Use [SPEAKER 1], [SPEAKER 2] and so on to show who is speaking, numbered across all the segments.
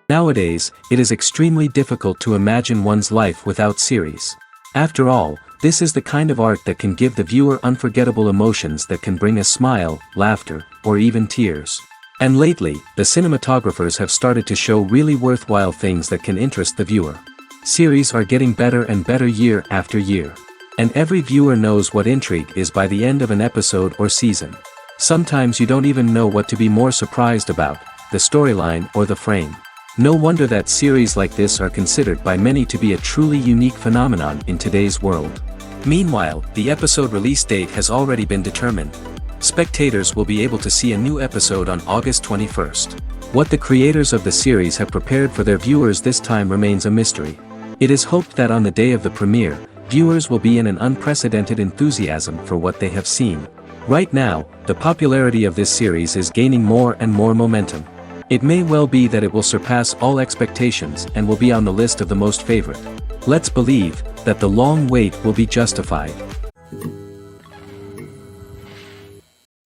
[SPEAKER 1] Nowadays, it is extremely difficult to imagine one's life without series. After all, this is the kind of art that can give the viewer unforgettable emotions that can bring a smile, laughter, or even tears. And lately, the cinematographers have started to show really worthwhile things that can interest the viewer. Series are getting better and better year after year. And every viewer knows what intrigue is by the end of an episode or season. Sometimes you don't even know what to be more surprised about, the storyline or the frame. No wonder that series like this are considered by many to be a truly unique phenomenon in today's world. Meanwhile, the episode release date has already been determined. Spectators will be able to see a new episode on August 21st. What the creators of the series have prepared for their viewers this time remains a mystery. It is hoped that on the day of the premiere, viewers will be in an unprecedented enthusiasm for what they have seen. Right now, the popularity of this series is gaining more and more momentum. It may well be that it will surpass all expectations and will be on the list of the most favorite. Let's believe that the long wait will be justified.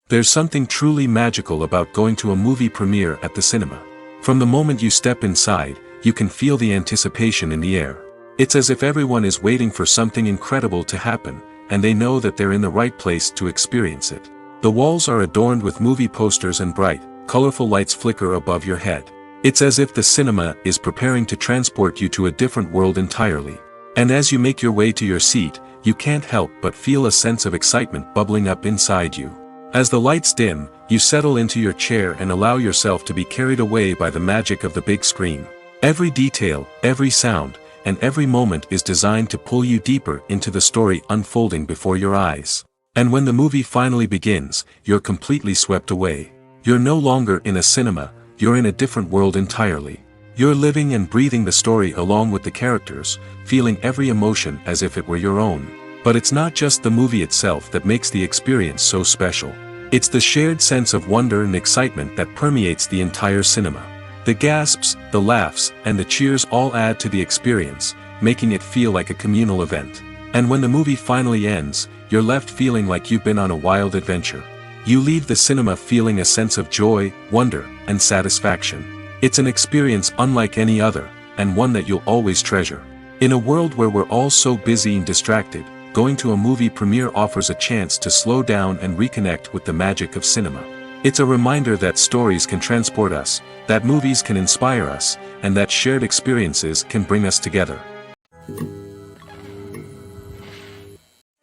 [SPEAKER 2] There's something truly magical about going to a movie premiere at the cinema. From the moment you step inside, you can feel the anticipation in the air. It's as if everyone is waiting for something incredible to happen, and they know that they're in the right place to experience it. The walls are adorned with movie posters and bright, colorful lights flicker above your head. It's as if the cinema is preparing to transport you to a different world entirely. And as you make your way to your seat, you can't help but feel a sense of excitement bubbling up inside you. As the lights dim, you settle into your chair and allow yourself to be carried away by the magic of the big screen. Every detail, every sound, and every moment is designed to pull you deeper into the story unfolding before your eyes. And when the movie finally begins, you're completely swept away. You're no longer in a cinema, you're in a different world entirely. You're living and breathing the story along with the characters, feeling every emotion as if it were your own. But it's not just the movie itself that makes the experience so special. It's the shared sense of wonder and excitement that permeates the entire cinema. The gasps, the laughs, and the cheers all add to the experience, making it feel like a communal event. And when the movie finally ends, you're left feeling like you've been on a wild adventure. You leave the cinema feeling a sense of joy, wonder, and satisfaction. It's an experience unlike any other, and one that you'll always treasure. In a world where we're all so busy and distracted, going to a movie premiere offers a chance to slow down and reconnect with the magic of cinema. It's a reminder that stories can transport us, that movies can inspire us, and that shared experiences can bring us together.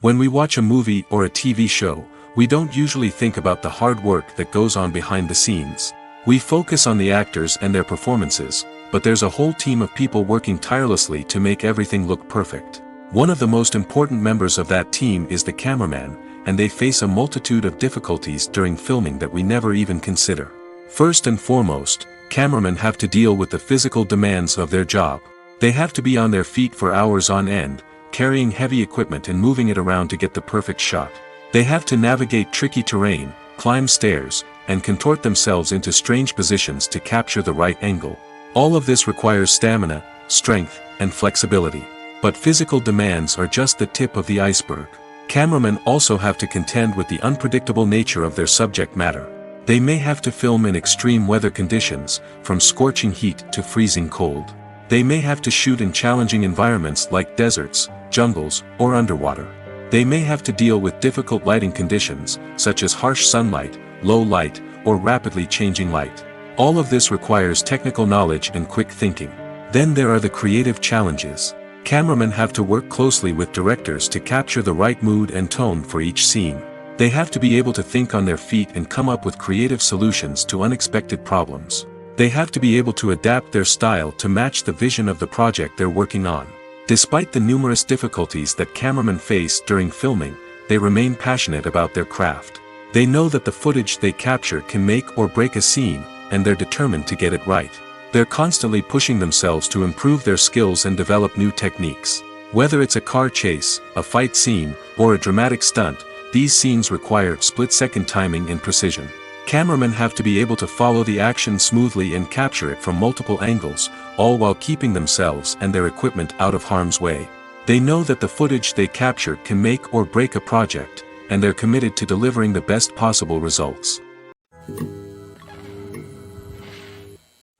[SPEAKER 2] When we watch a movie or a TV show, we don't usually think about the hard work that goes on behind the scenes. We focus on the actors and their performances, but there's a whole team of people working tirelessly to make everything look perfect. One of the most important members of that team is the cameraman, and they face a multitude of difficulties during filming that we never even consider. First and foremost, cameramen have to deal with the physical demands of their job. They have to be on their feet for hours on end, carrying heavy equipment and moving it around to get the perfect shot. They have to navigate tricky terrain, climb stairs, and contort themselves into strange positions to capture the right angle. All of this requires stamina, strength, and flexibility. But physical demands are just the tip of the iceberg. Cameramen also have to contend with the unpredictable nature of their subject matter. They may have to film in extreme weather conditions, from scorching heat to freezing cold. They may have to shoot in challenging environments like deserts, jungles, or underwater. They may have to deal with difficult lighting conditions, such as harsh sunlight, low light, or rapidly changing light. All of this requires technical knowledge and quick thinking. Then there are the creative challenges. Cameramen have to work closely with directors to capture the right mood and tone for each scene. They have to be able to think on their feet and come up with creative solutions to unexpected problems. They have to be able to adapt their style to match the vision of the project they're working on. Despite the numerous difficulties that cameramen face during filming, they remain passionate about their craft. They know that the footage they capture can make or break a scene, and they're determined to get it right. They're constantly pushing themselves to improve their skills and develop new techniques. Whether it's a car chase, a fight scene, or a dramatic stunt, these scenes require split-second timing and precision. Cameramen have to be able to follow the action smoothly and capture it from multiple angles, all while keeping themselves and their equipment out of harm's way. They know that the footage they capture can make or break a project, and they're committed to delivering the best possible results.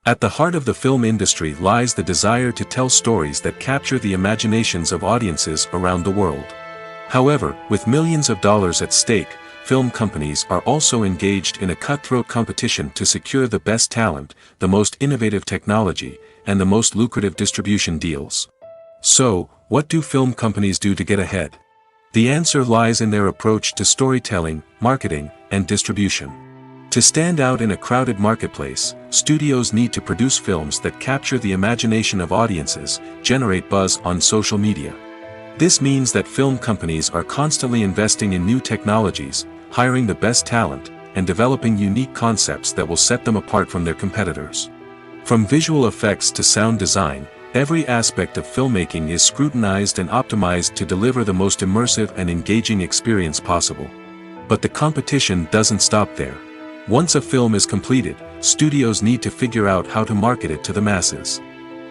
[SPEAKER 2] At the heart of the film industry lies the desire to tell stories that capture the imaginations of audiences around the world. However, with millions of dollars at stake, film companies are also engaged in a cutthroat competition to secure the best talent, the most innovative technology, and the most lucrative distribution deals. So, what do film companies do to get ahead? The answer lies in their approach to storytelling, marketing, and distribution. To stand out in a crowded marketplace, studios need to produce films that capture the imagination of audiences, generate buzz on social media. This means that film companies are constantly investing in new technologies, hiring the best talent, and developing unique concepts that will set them apart from their competitors. From visual effects to sound design, every aspect of filmmaking is scrutinized and optimized to deliver the most immersive and engaging experience possible. But the competition doesn't stop there. Once a film is completed, studios need to figure out how to market it to the masses.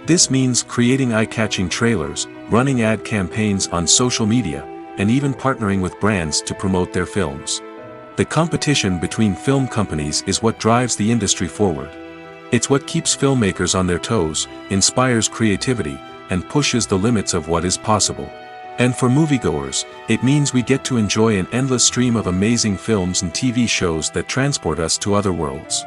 [SPEAKER 2] This means creating eye-catching trailers, running ad campaigns on social media, and even partnering with brands to promote their films. The competition between film companies is what drives the industry forward. It's what keeps filmmakers on their toes, inspires creativity, and pushes the limits of what is possible. And for moviegoers, it means we get to enjoy an endless stream of amazing films and TV shows that transport us to other worlds.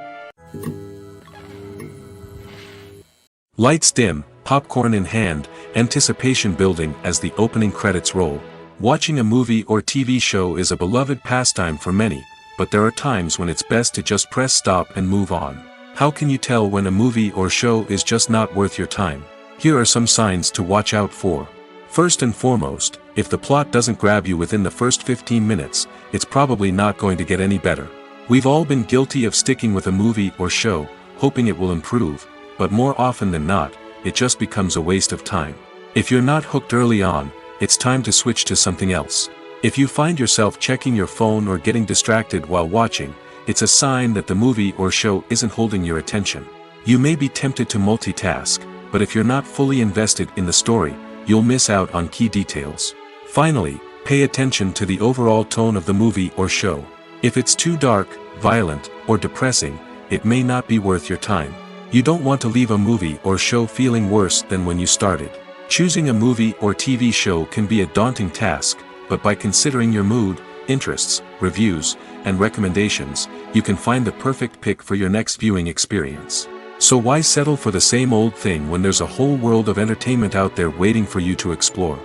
[SPEAKER 2] Lights dim, popcorn in hand, anticipation building as the opening credits roll. Watching a movie or TV show is a beloved pastime for many, but there are times when it's best to just press stop and move on. How can you tell when a movie or show is just not worth your time? Here are some signs to watch out for. First and foremost, if the plot doesn't grab you within the first 15 minutes, it's probably not going to get any better. We've all been guilty of sticking with a movie or show, hoping it will improve, but more often than not, it just becomes a waste of time. If you're not hooked early on, it's time to switch to something else. If you find yourself checking your phone or getting distracted while watching, it's a sign that the movie or show isn't holding your attention. You may be tempted to multitask, but if you're not fully invested in the story, you'll miss out on key details. Finally, pay attention to the overall tone of the movie or show. If it's too dark, violent, or depressing, it may not be worth your time. You don't want to leave a movie or show feeling worse than when you started. Choosing a movie or TV show can be a daunting task, but by considering your mood, interests, reviews, and recommendations, you can find the perfect pick for your next viewing experience. So why settle for the same old thing when there's a whole world of entertainment out there waiting for you to explore?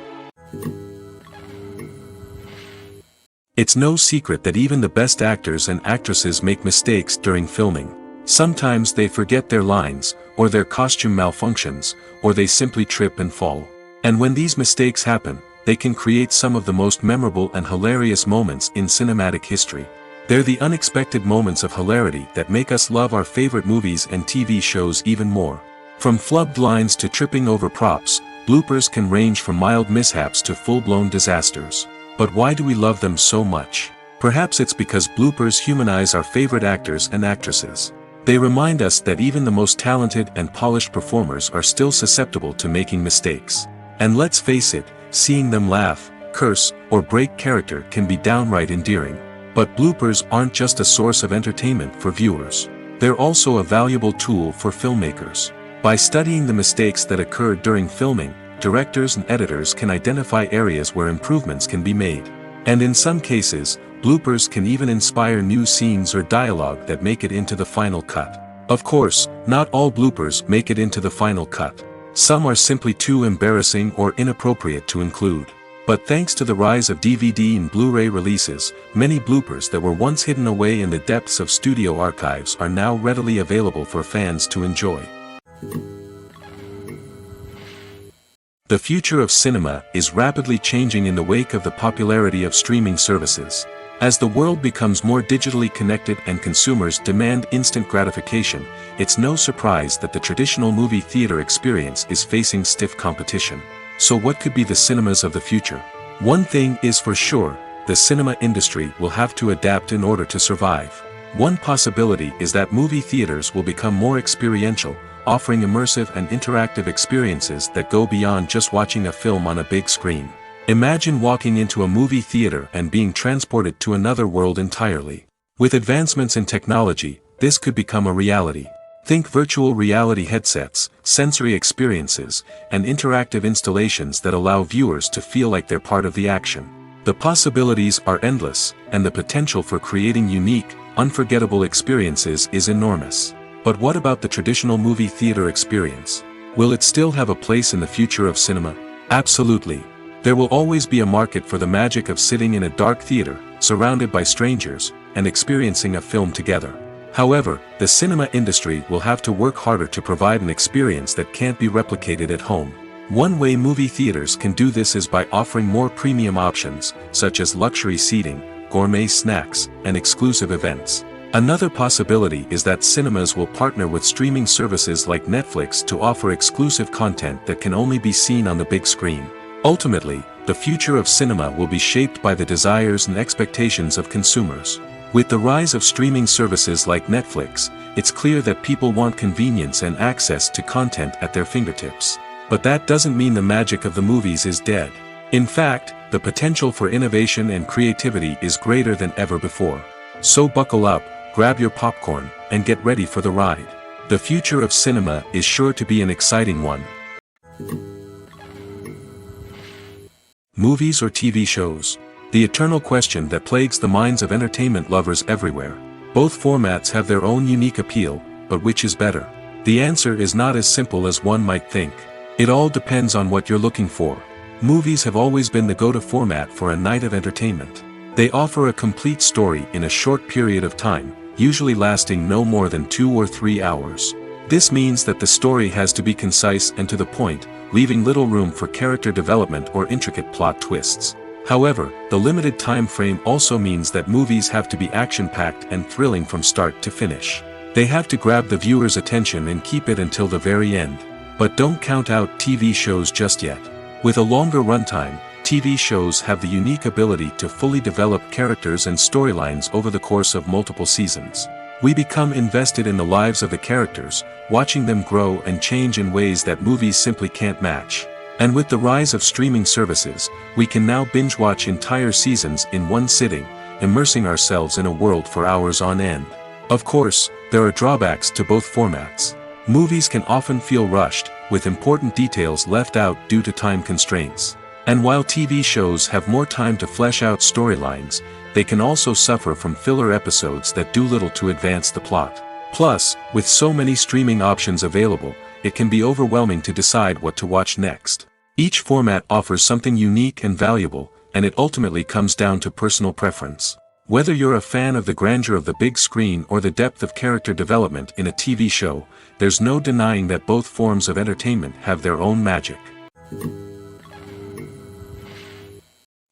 [SPEAKER 2] It's no secret that even the best actors and actresses make mistakes during filming. Sometimes they forget their lines, or their costume malfunctions, or they simply trip and fall. And when these mistakes happen, they can create some of the most memorable and hilarious moments in cinematic history. They're the unexpected moments of hilarity that make us love our favorite movies and TV shows even more. From flubbed lines to tripping over props, bloopers can range from mild mishaps to full-blown disasters. But why do we love them so much? Perhaps it's because bloopers humanize our favorite actors and actresses. They remind us that even the most talented and polished performers are still susceptible to making mistakes. And let's face it, seeing them laugh, curse, or break character can be downright endearing. But bloopers aren't just a source of entertainment for viewers. They're also a valuable tool for filmmakers. By studying the mistakes that occurred during filming, directors and editors can identify areas where improvements can be made. And in some cases, bloopers can even inspire new scenes or dialogue that make it into the final cut. Of course, not all bloopers make it into the final cut. Some are simply too embarrassing or inappropriate to include. But thanks to the rise of DVD and Blu-ray releases, many bloopers that were once hidden away in the depths of studio archives are now readily available for fans to enjoy. The future of cinema is rapidly changing in the wake of the popularity of streaming services. As the world becomes more digitally connected and consumers demand instant gratification, it's no surprise that the traditional movie theater experience is facing stiff competition. So what could be the cinemas of the future? One thing is for sure, the cinema industry will have to adapt in order to survive. One possibility is that movie theaters will become more experiential, offering immersive and interactive experiences that go beyond just watching a film on a big screen. Imagine walking into a movie theater and being transported to another world entirely. With advancements in technology, this could become a reality. Think virtual reality headsets, sensory experiences, and interactive installations that allow viewers to feel like they're part of the action. The possibilities are endless, and the potential for creating unique, unforgettable experiences is enormous. But what about the traditional movie theater experience? Will it still have a place in the future of cinema? Absolutely. There will always be a market for the magic of sitting in a dark theater, surrounded by strangers, and experiencing a film together. However, the cinema industry will have to work harder to provide an experience that can't be replicated at home. One way movie theaters can do this is by offering more premium options, such as luxury seating, gourmet snacks, and exclusive events. Another possibility is that cinemas will partner with streaming services like Netflix to offer exclusive content that can only be seen on the big screen. Ultimately, the future of cinema will be shaped by the desires and expectations of consumers. With the rise of streaming services like Netflix, it's clear that people want convenience and access to content at their fingertips. But that doesn't mean the magic of the movies is dead. In fact, the potential for innovation and creativity is greater than ever before. So buckle up, grab your popcorn, and get ready for the ride. The future of cinema is sure to be an exciting one. Movies or TV shows? The eternal question that plagues the minds of entertainment lovers everywhere. Both formats have their own unique appeal, but which is better? The answer is not as simple as one might think. It all depends on what you're looking for. Movies have always been the go-to format for a night of entertainment. They offer a complete story in a short period of time, usually lasting no more than 2 or 3 hours. This means that the story has to be concise and to the point, leaving little room for character development or intricate plot twists. However, the limited time frame also means that movies have to be action-packed and thrilling from start to finish. They have to grab the viewer's attention and keep it until the very end. But don't count out TV shows just yet. With a longer runtime, TV shows have the unique ability to fully develop characters and storylines over the course of multiple seasons. We become invested in the lives of the characters, watching them grow and change in ways that movies simply can't match. And with the rise of streaming services, we can now binge-watch entire seasons in one sitting, immersing ourselves in a world for hours on end. Of course, there are drawbacks to both formats. Movies can often feel rushed, with important details left out due to time constraints. And while TV shows have more time to flesh out storylines, they can also suffer from filler episodes that do little to advance the plot. Plus, with so many streaming options available, it can be overwhelming to decide what to watch next. Each format offers something unique and valuable, and it ultimately comes down to personal preference. Whether you're a fan of the grandeur of the big screen or the depth of character development in a TV show, there's no denying that both forms of entertainment have their own magic.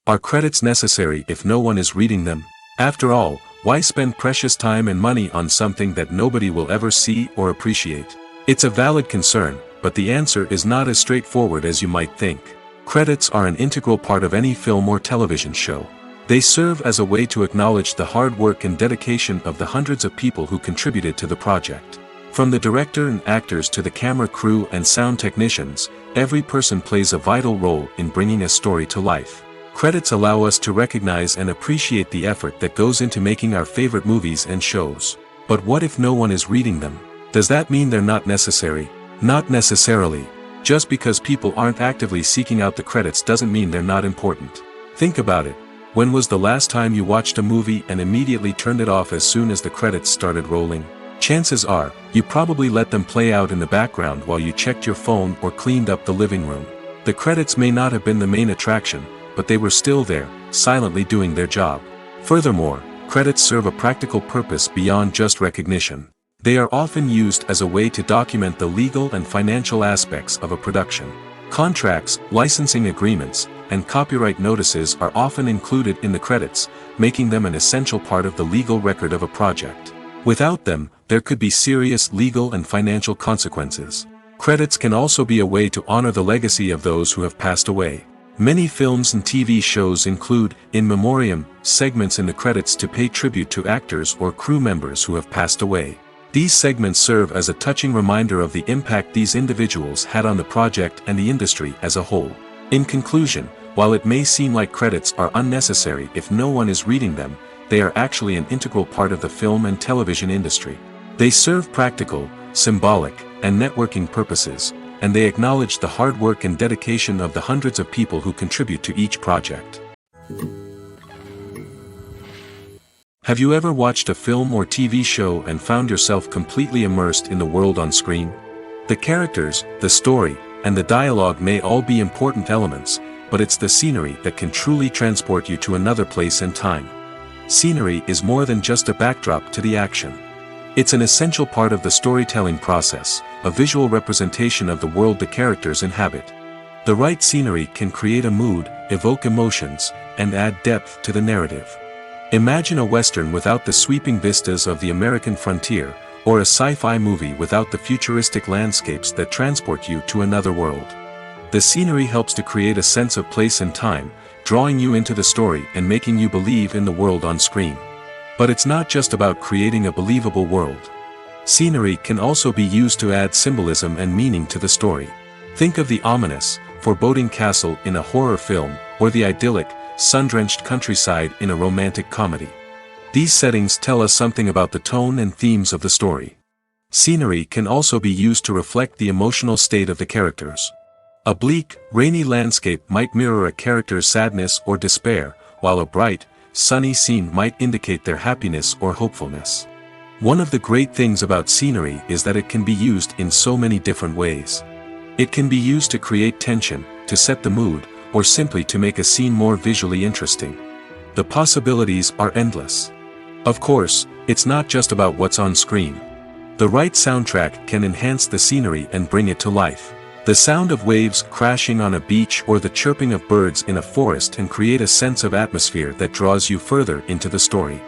[SPEAKER 2] Are credits necessary if no one is reading them? After all, why spend precious time and money on something that nobody will ever see or appreciate? It's a valid concern, but the answer is not as straightforward as you might think. Credits are an integral part of any film or television show. They serve as a way to acknowledge the hard work and dedication of the hundreds of people who contributed to the project. From the director and actors to the camera crew and sound technicians, every person plays a vital role in bringing a story to life. Credits allow us to recognize and appreciate the effort that goes into making our favorite movies and shows. But what if no one is reading them? Does that mean they're not necessary? Not necessarily. Just because people aren't actively seeking out the credits doesn't mean they're not important. Think about it. When was the last time you watched a movie and immediately turned it off as soon as the credits started rolling? Chances are, you probably let them play out in the background while you checked your phone or cleaned up the living room. The credits may not have been the main attraction, but they were still there, silently doing their job. Furthermore, credits serve a practical purpose beyond just recognition. They are often used as a way to document the legal and financial aspects of a production. Contracts, licensing agreements, and copyright notices are often included in the credits, making them an essential part of the legal record of a project. Without them, there could be serious legal and financial consequences. Credits can also be a way to honor the legacy of those who have passed away. Many films and TV shows include, in memoriam, segments in the credits to pay tribute to actors or crew members who have passed away. These segments serve as a touching reminder of the impact these individuals had on the project and the industry as a whole. In conclusion, while it may seem like credits are unnecessary if no one is reading them, they are actually an integral part of the film and television industry. They serve practical, symbolic, and networking purposes, and they acknowledge the hard work and dedication of the hundreds of people who contribute to each project. Have you ever watched a film or TV show and found yourself completely immersed in the world on screen? The characters, the story, and the dialogue may all be important elements, but it's the scenery that can truly transport you to another place and time. Scenery is more than just a backdrop to the action. It's an essential part of the storytelling process, a visual representation of the world the characters inhabit. The right scenery can create a mood, evoke emotions, and add depth to the narrative. Imagine a Western without the sweeping vistas of the American frontier, or a sci-fi movie without the futuristic landscapes that transport you to another world. The scenery helps to create a sense of place and time, drawing you into the story and making you believe in the world on screen. But it's not just about creating a believable world. Scenery can also be used to add symbolism and meaning to the story. Think of the ominous, foreboding castle in a horror film, or the idyllic, sun-drenched countryside in a romantic comedy. These settings tell us something about the tone and themes of the story. Scenery can also be used to reflect the emotional state of the characters. A bleak, rainy landscape might mirror a character's sadness or despair, while a bright, sunny scene might indicate their happiness or hopefulness. One of the great things about scenery is that it can be used in so many different ways. It can be used to create tension, to set the mood, or simply to make a scene more visually interesting. The possibilities are endless. Of course, it's not just about what's on screen. The right soundtrack can enhance the scenery and bring it to life. The sound of waves crashing on a beach or the chirping of birds in a forest can create a sense of atmosphere that draws you further into the story.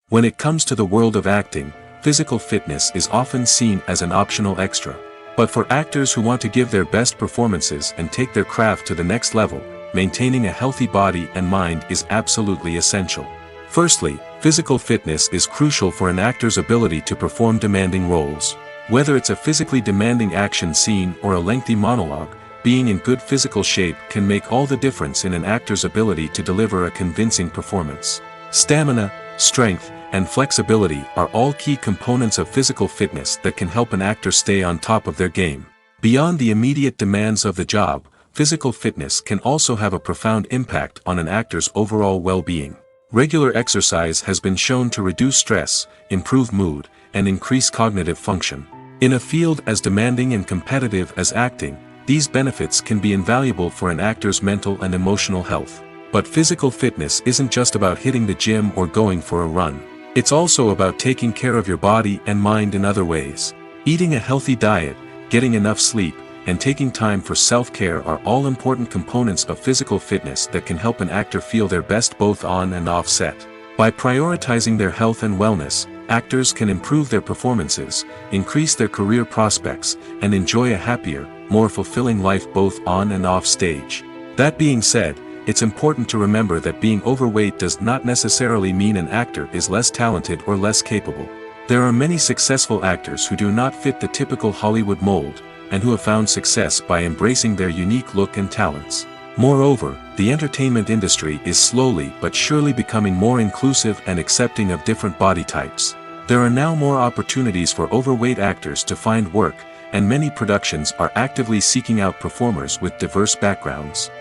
[SPEAKER 2] When it comes to the world of acting, physical fitness is often seen as an optional extra. But for actors who want to give their best performances and take their craft to the next level, maintaining a healthy body and mind is absolutely essential. Firstly, physical fitness is crucial for an actor's ability to perform demanding roles. Whether it's a physically demanding action scene or a lengthy monologue, being in good physical shape can make all the difference in an actor's ability to deliver a convincing performance. Stamina, strength, and flexibility are all key components of physical fitness that can help an actor stay on top of their game. Beyond the immediate demands of the job, physical fitness can also have a profound impact on an actor's overall well-being. Regular exercise has been shown to reduce stress, improve mood, and increase cognitive function. In a field as demanding and competitive as acting, these benefits can be invaluable for an actor's mental and emotional health. But physical fitness isn't just about hitting the gym or going for a run. It's also about taking care of your body and mind in other ways. Eating a healthy diet, getting enough sleep, and taking time for self-care are all important components of physical fitness that can help an actor feel their best both on and off set. By prioritizing their health and wellness, actors can improve their performances, increase their career prospects, and enjoy a happier, more fulfilling life both on and off stage. That being said, it's important to remember that being overweight does not necessarily mean an actor is less talented or less capable. There are many successful actors who do not fit the typical Hollywood mold, and who have found success by embracing their unique look and talents. Moreover, the entertainment industry is slowly but surely becoming more inclusive and accepting of different body types. There are now more opportunities for overweight actors to find work, and many productions are actively seeking out performers with diverse backgrounds.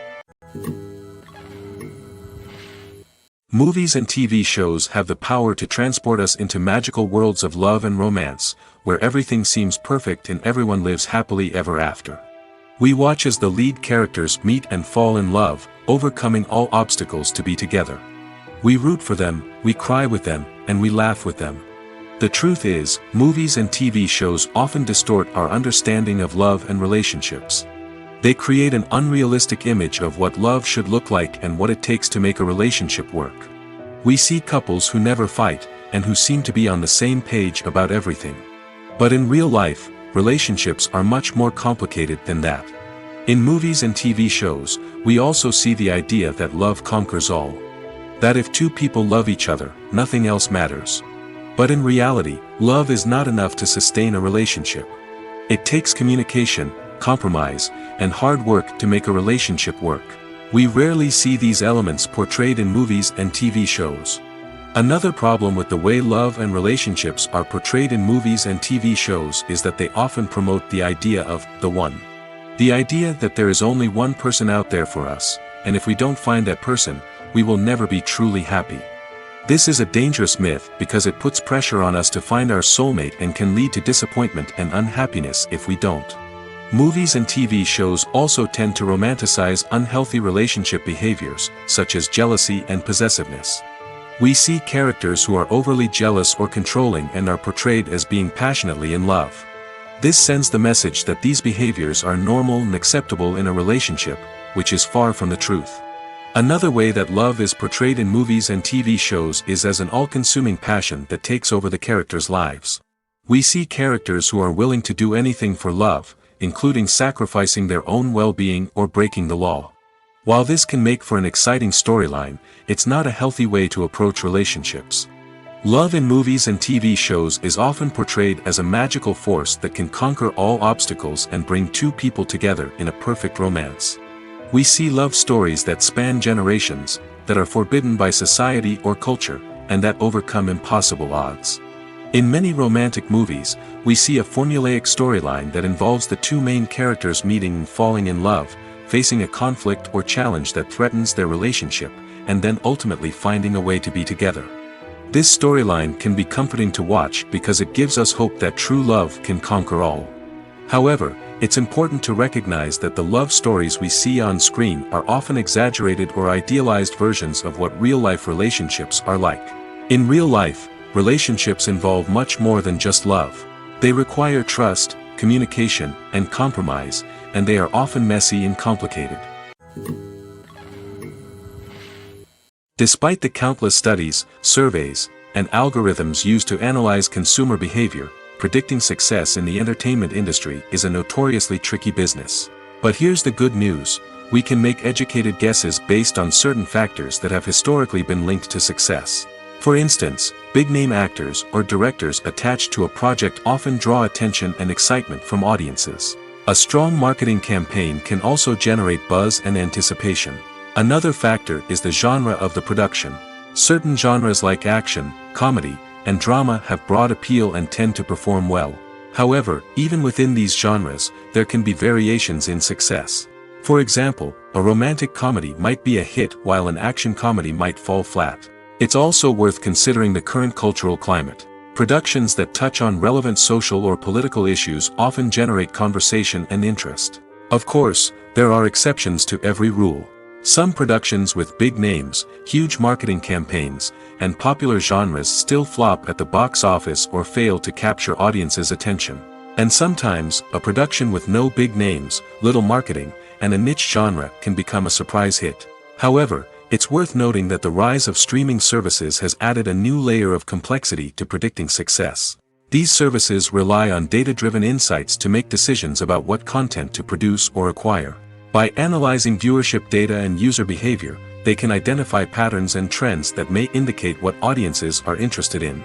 [SPEAKER 2] Movies and TV shows have the power to transport us into magical worlds of love and romance, where everything seems perfect and everyone lives happily ever after. We watch as the lead characters meet and fall in love, overcoming all obstacles to be together. We root for them, we cry with them, and we laugh with them. The truth is, movies and TV shows often distort our understanding of love and relationships. They create an unrealistic image of what love should look like and what it takes to make a relationship work. We see couples who never fight, and who seem to be on the same page about everything. But in real life, relationships are much more complicated than that. In movies and TV shows, we also see the idea that love conquers all. That if two people love each other, nothing else matters. But in reality, love is not enough to sustain a relationship. It takes communication, compromise, and hard work to make a relationship work. We rarely see these elements portrayed in movies and TV shows. Another problem with the way love and relationships are portrayed in movies and TV shows is that they often promote the idea of the one. The idea that there is only one person out there for us, and if we don't find that person, we will never be truly happy. This is a dangerous myth because it puts pressure on us to find our soulmate and can lead to disappointment and unhappiness if we don't. Movies and TV shows also tend to romanticize unhealthy relationship behaviors, such as jealousy and possessiveness. We see characters who are overly jealous or controlling and are portrayed as being passionately in love. This sends the message that these behaviors are normal and acceptable in a relationship, which is far from the truth. Another way that love is portrayed in movies and TV shows is as an all-consuming passion that takes over the characters' lives. We see characters who are willing to do anything for love, including sacrificing their own well-being or breaking the law. While this can make for an exciting storyline, it's not a healthy way to approach relationships. Love in movies and TV shows is often portrayed as a magical force that can conquer all obstacles and bring two people together in a perfect romance. We see love stories that span generations, that are forbidden by society or culture, and that overcome impossible odds. In many romantic movies, we see a formulaic storyline that involves the two main characters meeting and falling in love, facing a conflict or challenge that threatens their relationship, and then ultimately finding a way to be together. This storyline can be comforting to watch because it gives us hope that true love can conquer all. However, it's important to recognize that the love stories we see on screen are often exaggerated or idealized versions of what real-life relationships are like. In real life, relationships involve much more than just love. They require trust, communication, and compromise, and they are often messy and complicated. Despite the countless studies, surveys, and algorithms used to analyze consumer behavior, predicting success in the entertainment industry is a notoriously tricky business. But here's the good news: we can make educated guesses based on certain factors that have historically been linked to success. For instance, big-name actors or directors attached to a project often draw attention and excitement from audiences. A strong marketing campaign can also generate buzz and anticipation. Another factor is the genre of the production. Certain genres like action, comedy, and drama have broad appeal and tend to perform well. However, even within these genres, there can be variations in success. For example, a romantic comedy might be a hit while an action comedy might fall flat. It's also worth considering the current cultural climate. Productions that touch on relevant social or political issues often generate conversation and interest. Of course, there are exceptions to every rule. Some productions with big names, huge marketing campaigns, and popular genres still flop at the box office or fail to capture audiences' attention. And sometimes, a production with no big names, little marketing, and a niche genre can become a surprise hit. However, it's worth noting that the rise of streaming services has added a new layer of complexity to predicting success. These services rely on data-driven insights to make decisions about what content to produce or acquire. By analyzing viewership data and user behavior, they can identify patterns and trends that may indicate what audiences are interested in.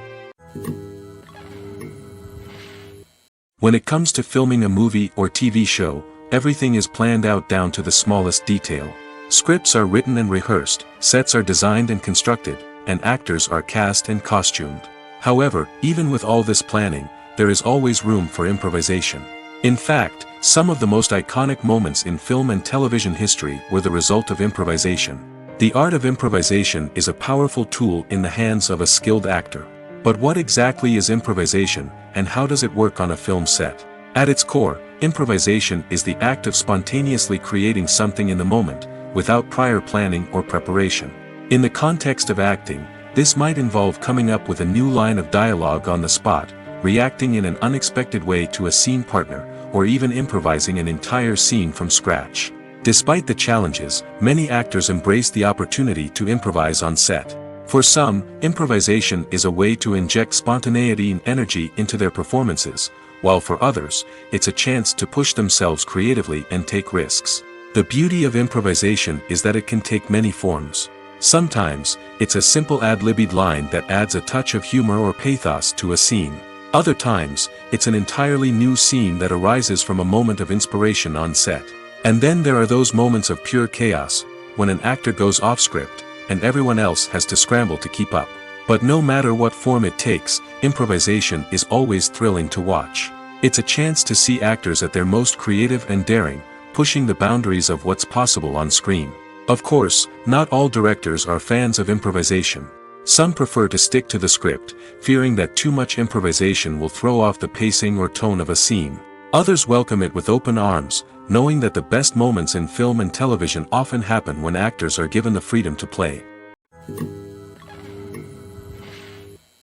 [SPEAKER 2] When it comes to filming a movie or TV show, everything is planned out down to the smallest detail. Scripts are written and rehearsed, sets are designed and constructed, and actors are cast and costumed. However, even with all this planning, there is always room for improvisation. In fact, some of the most iconic moments in film and television history were the result of improvisation. The art of improvisation is a powerful tool in the hands of a skilled actor. But what exactly is improvisation, and how does it work on a film set? At its core, improvisation is the act of spontaneously creating something in the moment, without prior planning or preparation. In the context of acting, this might involve coming up with a new line of dialogue on the spot, reacting in an unexpected way to a scene partner, or even improvising an entire scene from scratch. Despite the challenges, many actors embrace the opportunity to improvise on set. For some, improvisation is a way to inject spontaneity and energy into their performances, while for others, it's a chance to push themselves creatively and take risks. The beauty of improvisation is that it can take many forms. Sometimes, it's a simple ad-libbed line that adds a touch of humor or pathos to a scene. Other times, it's an entirely new scene that arises from a moment of inspiration on set. And then there are those moments of pure chaos, when an actor goes off script, and everyone else has to scramble to keep up. But no matter what form it takes, improvisation is always thrilling to watch. It's a chance to see actors at their most creative and daring, pushing the boundaries of what's possible on screen. Of course, not all directors are fans of improvisation. Some prefer to stick to the script, fearing that too much improvisation will throw off the pacing or tone of a scene. Others welcome it with open arms, knowing that the best moments in film and television often happen when actors are given the freedom to play.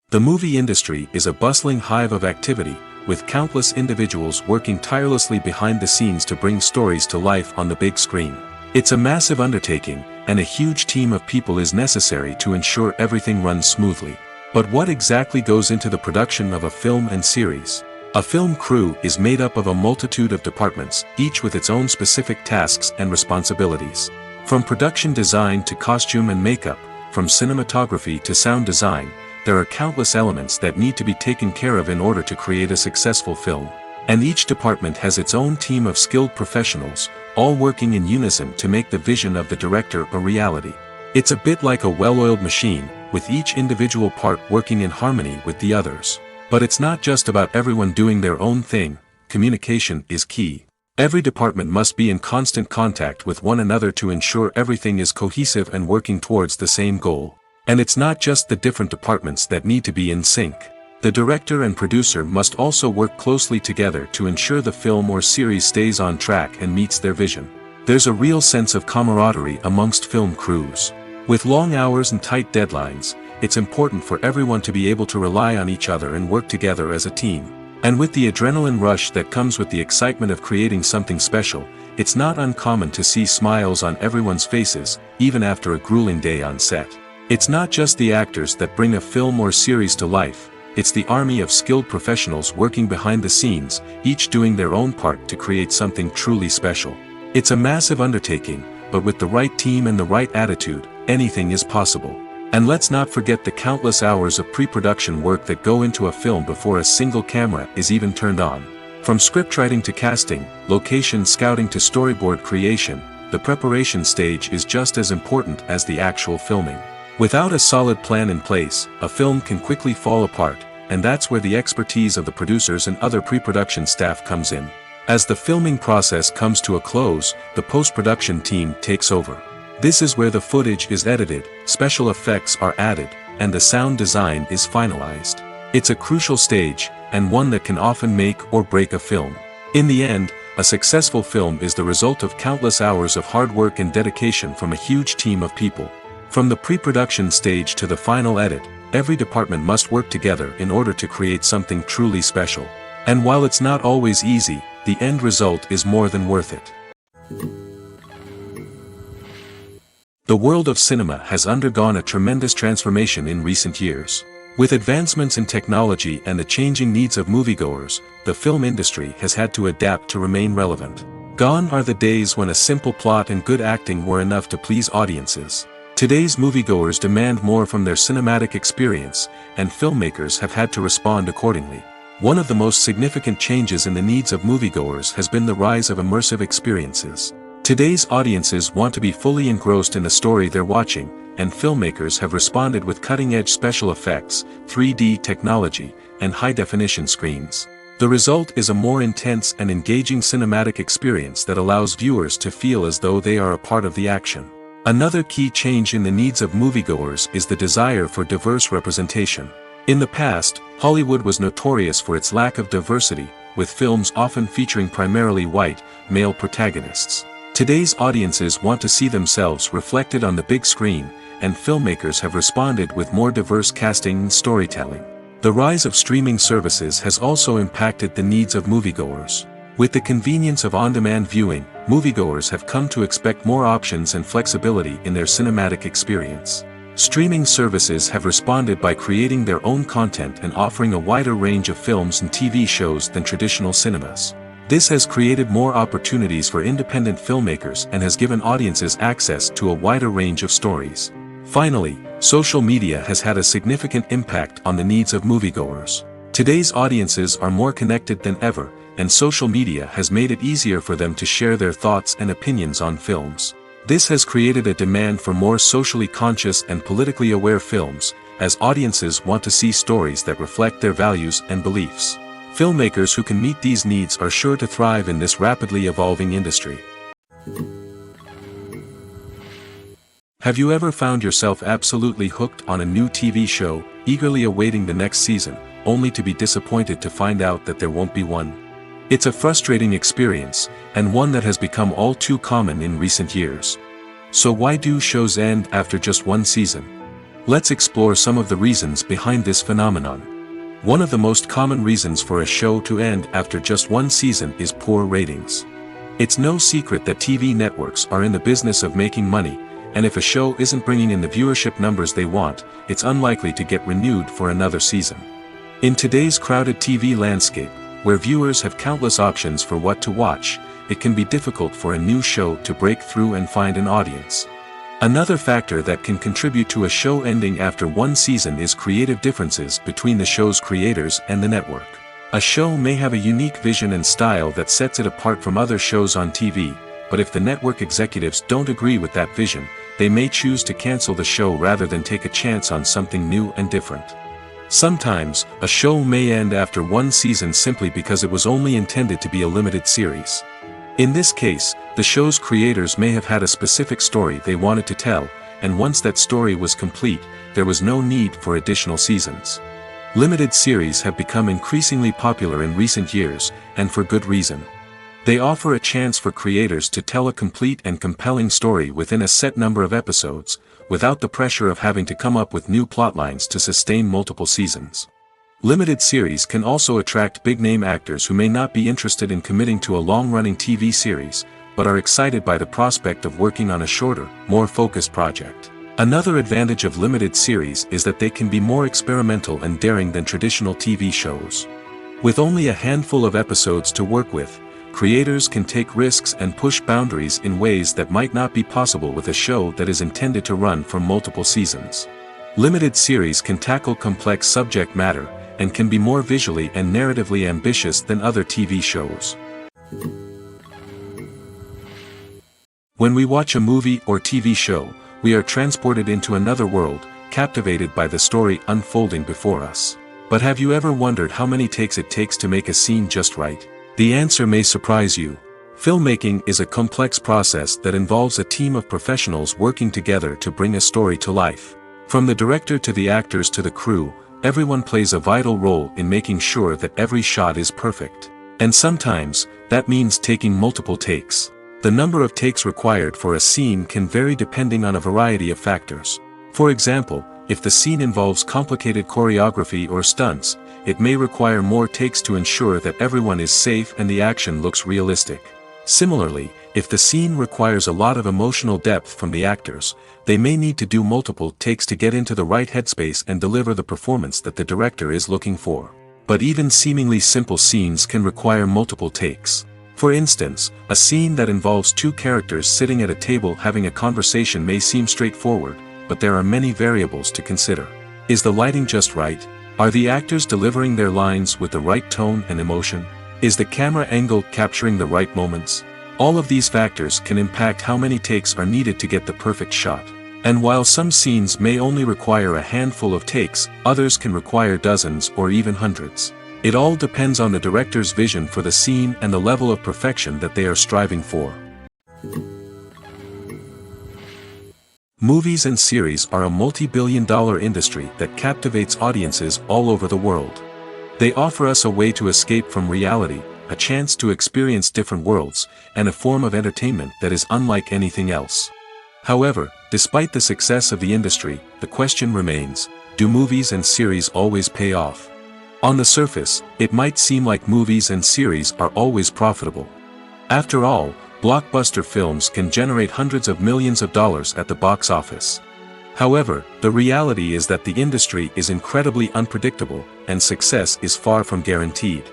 [SPEAKER 2] The movie industry is a bustling hive of activity, with countless individuals working tirelessly behind the scenes to bring stories to life on the big screen. It's a massive undertaking, and a huge team of people is necessary to ensure everything runs smoothly. But what exactly goes into the production of a film and series? A film crew is made up of a multitude of departments, each with its own specific tasks and responsibilities. From production design to costume and makeup, from cinematography to sound design, there are countless elements that need to be taken care of in order to create a successful film. And each department has its own team of skilled professionals, all working in unison to make the vision of the director a reality. It's a bit like a well-oiled machine, with each individual part working in harmony with the others. But it's not just about everyone doing their own thing. Communication is key. Every department must be in constant contact with one another to ensure everything is cohesive and working towards the same goal. And it's not just the different departments that need to be in sync. The director and producer must also work closely together to ensure the film or series stays on track and meets their vision. There's a real sense of camaraderie amongst film crews. With long hours and tight deadlines, it's important for everyone to be able to rely on each other and work together as a team. And with the adrenaline rush that comes with the excitement of creating something special, it's not uncommon to see smiles on everyone's faces, even after a grueling day on set. It's not just the actors that bring a film or series to life, it's the army of skilled professionals working behind the scenes, each doing their own part to create something truly special. It's a massive undertaking, but with the right team and the right attitude, anything is possible. And let's not forget the countless hours of pre-production work that go into a film before a single camera is even turned on. From scriptwriting to casting, location scouting to storyboard creation, the preparation stage is just as important as the actual filming. Without a solid plan in place, a film can quickly fall apart, and that's where the expertise of the producers and other pre-production staff comes in. As the filming process comes to a close, the post-production team takes over. This is where the footage is edited, special effects are added, and the sound design is finalized. It's a crucial stage, and one that can often make or break a film. In the end, a successful film is the result of countless hours of hard work and dedication from a huge team of people. From the pre-production stage to the final edit, every department must work together in order to create something truly special. And while it's not always easy, the end result is more than worth it. The world of cinema has undergone a tremendous transformation in recent years. With advancements in technology and the changing needs of moviegoers, the film industry has had to adapt to remain relevant. Gone are the days when a simple plot and good acting were enough to please audiences. Today's moviegoers demand more from their cinematic experience, and filmmakers have had to respond accordingly. One of the most significant changes in the needs of moviegoers has been the rise of immersive experiences. Today's audiences want to be fully engrossed in the story they're watching, and filmmakers have responded with cutting-edge special effects, 3D technology, and high-definition screens. The result is a more intense and engaging cinematic experience that allows viewers to feel as though they are a part of the action. Another key change in the needs of moviegoers is the desire for diverse representation. In the past, Hollywood was notorious for its lack of diversity, with films often featuring primarily white, male protagonists. Today's audiences want to see themselves reflected on the big screen, and filmmakers have responded with more diverse casting and storytelling. The rise of streaming services has also impacted the needs of moviegoers. With the convenience of on-demand viewing, moviegoers have come to expect more options and flexibility in their cinematic experience. Streaming services have responded by creating their own content and offering a wider range of films and TV shows than traditional cinemas. This has created more opportunities for independent filmmakers and has given audiences access to a wider range of stories. Finally, social media has had a significant impact on the needs of moviegoers. Today's audiences are more connected than ever, and social media has made it easier for them to share their thoughts and opinions on films. This has created a demand for more socially conscious and politically aware films, as audiences want to see stories that reflect their values and beliefs. Filmmakers who can meet these needs are sure to thrive in this rapidly evolving industry. Have you ever found yourself absolutely hooked on a new TV show, eagerly awaiting the next season, only to be disappointed to find out that there won't be one? It's a frustrating experience, and one that has become all too common in recent years. So why do shows end after just one season? Let's explore some of the reasons behind this phenomenon. One of the most common reasons for a show to end after just one season is poor ratings. It's no secret that TV networks are in the business of making money, and if a show isn't bringing in the viewership numbers they want, it's unlikely to get renewed for another season. In today's crowded TV landscape, where viewers have countless options for what to watch, it can be difficult for a new show to break through and find an audience. Another factor that can contribute to a show ending after one season is creative differences between the show's creators and the network. A show may have a unique vision and style that sets it apart from other shows on TV, but if the network executives don't agree with that vision, they may choose to cancel the show rather than take a chance on something new and different. Sometimes, a show may end after one season simply because it was only intended to be a limited series. In this case, the show's creators may have had a specific story they wanted to tell, and once that story was complete, there was no need for additional seasons. Limited series have become increasingly popular in recent years, and for good reason. They offer a chance for creators to tell a complete and compelling story within a set number of episodes, without the pressure of having to come up with new plotlines to sustain multiple seasons. Limited series can also attract big-name actors who may not be interested in committing to a long-running TV series, but are excited by the prospect of working on a shorter, more focused project. Another advantage of limited series is that they can be more experimental and daring than traditional TV shows. With only a handful of episodes to work with, creators can take risks and push boundaries in ways that might not be possible with a show that is intended to run for multiple seasons. Limited series can tackle complex subject matter, and can be more visually and narratively ambitious than other TV shows. When we watch a movie or TV show, we are transported into another world, captivated by the story unfolding before us. But have you ever wondered how many takes it takes to make a scene just right? The answer may surprise you. Filmmaking is a complex process that involves a team of professionals working together to bring a story to life. From the director to the actors to the crew, everyone plays a vital role in making sure that every shot is perfect. And sometimes, that means taking multiple takes. The number of takes required for a scene can vary depending on a variety of factors. For example, if the scene involves complicated choreography or stunts, it may require more takes to ensure that everyone is safe and the action looks realistic. Similarly, if the scene requires a lot of emotional depth from the actors, they may need to do multiple takes to get into the right headspace and deliver the performance that the director is looking for. But even seemingly simple scenes can require multiple takes. For instance, a scene that involves two characters sitting at a table having a conversation may seem straightforward, but there are many variables to consider. Is the lighting just right? Are the actors delivering their lines with the right tone and emotion? Is the camera angle capturing the right moments? All of these factors can impact how many takes are needed to get the perfect shot. And while some scenes may only require a handful of takes, others can require dozens or even hundreds. It all depends on the director's vision for the scene and the level of perfection that they are striving for. Movies and series are a multi-billion-dollar industry that captivates audiences all over the world. They offer us a way to escape from reality, a chance to experience different worlds, and a form of entertainment that is unlike anything else. However, despite the success of the industry, the question remains, do movies and series always pay off? On the surface, it might seem like movies and series are always profitable. After all, blockbuster films can generate hundreds of millions of dollars at the box office. However, the reality is that the industry is incredibly unpredictable, and success is far from guaranteed.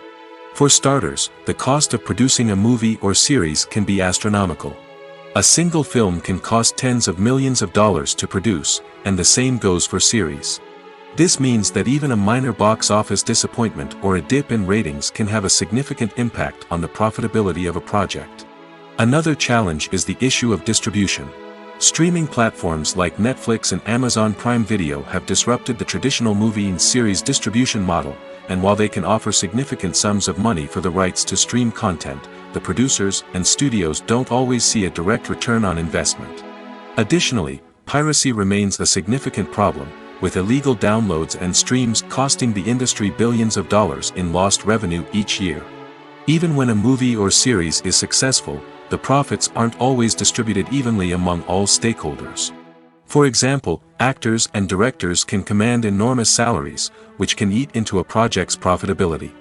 [SPEAKER 2] For starters, the cost of producing a movie or series can be astronomical. A single film can cost tens of millions of dollars to produce, and the same goes for series. This means that even a minor box office disappointment or a dip in ratings can have a significant impact on the profitability of a project. Another challenge is the issue of distribution. Streaming platforms like Netflix and Amazon Prime Video have disrupted the traditional movie and series distribution model, and while they can offer significant sums of money for the rights to stream content, the producers and studios don't always see a direct return on investment. Additionally, piracy remains a significant problem, with illegal downloads and streams costing the industry billions of dollars in lost revenue each year. Even when a movie or series is successful, the profits aren't always distributed evenly among all stakeholders. For example, actors and directors can command enormous salaries, which can eat into a project's profitability.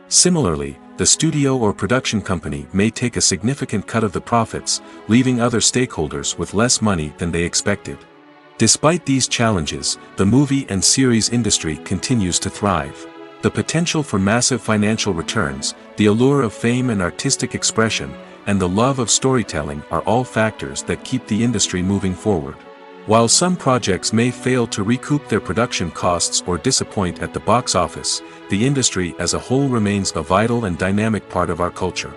[SPEAKER 2] Similarly, the studio or production company may take a significant cut of the profits, leaving other stakeholders with less money than they expected. Despite these challenges, the movie and series industry continues to thrive. The potential for massive financial returns, the allure of fame and artistic expression, and the love of storytelling are all factors that keep the industry moving forward. While some projects may fail to recoup their production costs or disappoint at the box office, the industry as a whole remains a vital and dynamic part of our culture.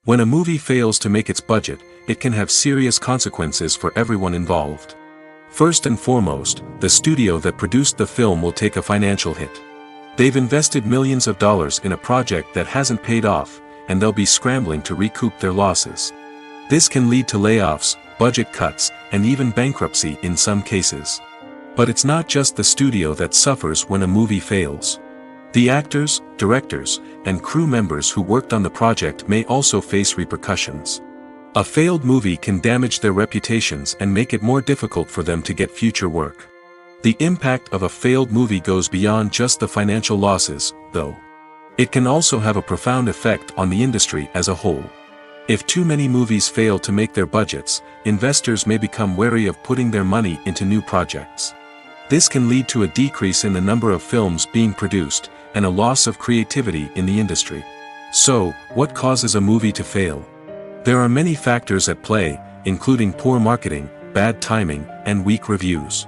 [SPEAKER 2] When a movie fails to make its budget, it can have serious consequences for everyone involved. First and foremost, the studio that produced the film will take a financial hit. They've invested millions of dollars in a project that hasn't paid off, and they'll be scrambling to recoup their losses. This can lead to layoffs, budget cuts, and even bankruptcy in some cases. But it's not just the studio that suffers when a movie fails. The actors, directors, and crew members who worked on the project may also face repercussions. A failed movie can damage their reputations and make it more difficult for them to get future work. The impact of a failed movie goes beyond just the financial losses, though. It can also have a profound effect on the industry as a whole. If too many movies fail to make their budgets, investors may become wary of putting their money into new projects. This can lead to a decrease in the number of films being produced, and a loss of creativity in the industry. So, what causes a movie to fail? There are many factors at play, including poor marketing, bad timing, and weak reviews.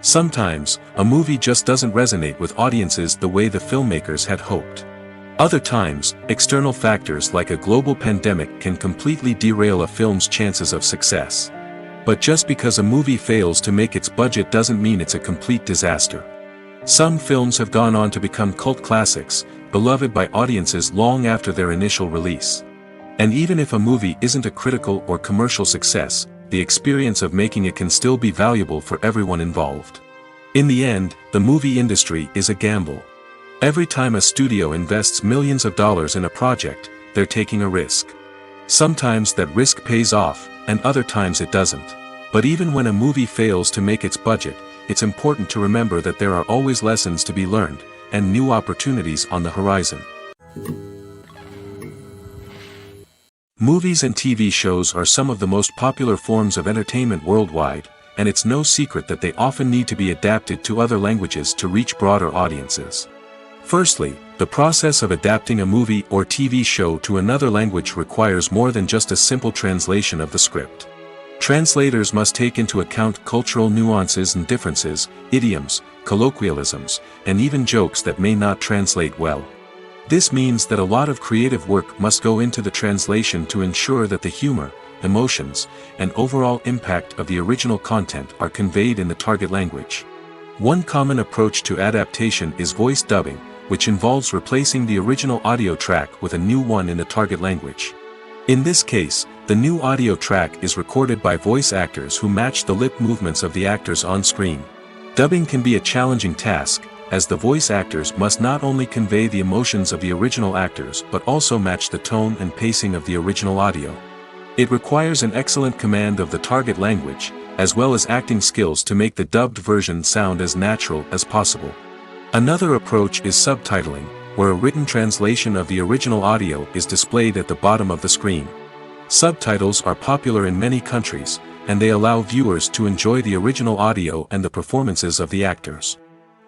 [SPEAKER 2] Sometimes, a movie just doesn't resonate with audiences the way the filmmakers had hoped. Other times, external factors like a global pandemic can completely derail a film's chances of success. But just because a movie fails to make its budget doesn't mean it's a complete disaster. Some films have gone on to become cult classics, beloved by audiences long after their initial release. And even if a movie isn't a critical or commercial success, the experience of making it can still be valuable for everyone involved. In the end, the movie industry is a gamble. Every time a studio invests millions of dollars in a project, they're taking a risk. Sometimes that risk pays off, and other times it doesn't. But even when a movie fails to make its budget, it's important to remember that there are always lessons to be learned, and new opportunities on the horizon. Movies and TV shows are some of the most popular forms of entertainment worldwide, and it's no secret that they often need to be adapted to other languages to reach broader audiences. Firstly, the process of adapting a movie or TV show to another language requires more than just a simple translation of the script. Translators must take into account cultural nuances and differences, idioms, colloquialisms, and even jokes that may not translate well. This means that a lot of creative work must go into the translation to ensure that the humor, emotions, and overall impact of the original content are conveyed in the target language. One common approach to adaptation is voice dubbing, which involves replacing the original audio track with a new one in the target language. In this case, the new audio track is recorded by voice actors who match the lip movements of the actors on screen. Dubbing can be a challenging task, as the voice actors must not only convey the emotions of the original actors but also match the tone and pacing of the original audio. It requires an excellent command of the target language, as well as acting skills to make the dubbed version sound as natural as possible. Another approach is subtitling, where a written translation of the original audio is displayed at the bottom of the screen. Subtitles are popular in many countries, and they allow viewers to enjoy the original audio and the performances of the actors.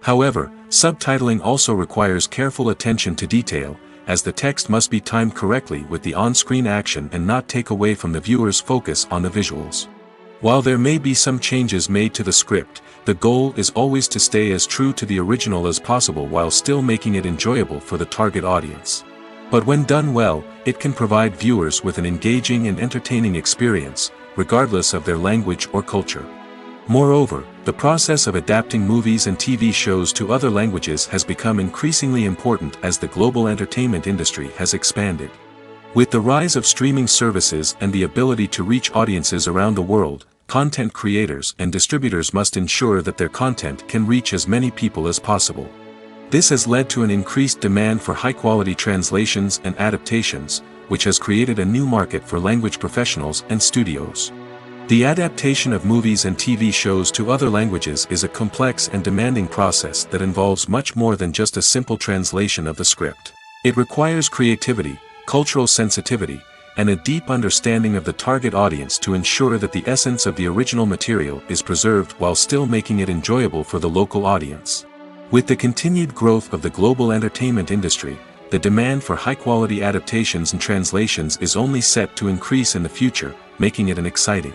[SPEAKER 2] However, subtitling also requires careful attention to detail, as the text must be timed correctly with the on-screen action and not take away from the viewer's focus on the visuals. While there may be some changes made to the script, the goal is always to stay as true to the original as possible while still making it enjoyable for the target audience. But when done well, it can provide viewers with an engaging and entertaining experience, regardless of their language or culture. Moreover, the process of adapting movies and TV shows to other languages has become increasingly important as the global entertainment industry has expanded. With the rise of streaming services and the ability to reach audiences around the world, content creators and distributors must ensure that their content can reach as many people as possible. This has led to an increased demand for high-quality translations and adaptations, which has created a new market for language professionals and studios. The adaptation of movies and TV shows to other languages is a complex and demanding process that involves much more than just a simple translation of the script. It requires creativity, cultural sensitivity, and a deep understanding of the target audience to ensure that the essence of the original material is preserved while still making it enjoyable for the local audience. With the continued growth of the global entertainment industry, the demand for high-quality adaptations and translations is only set to increase in the future, making it an exciting.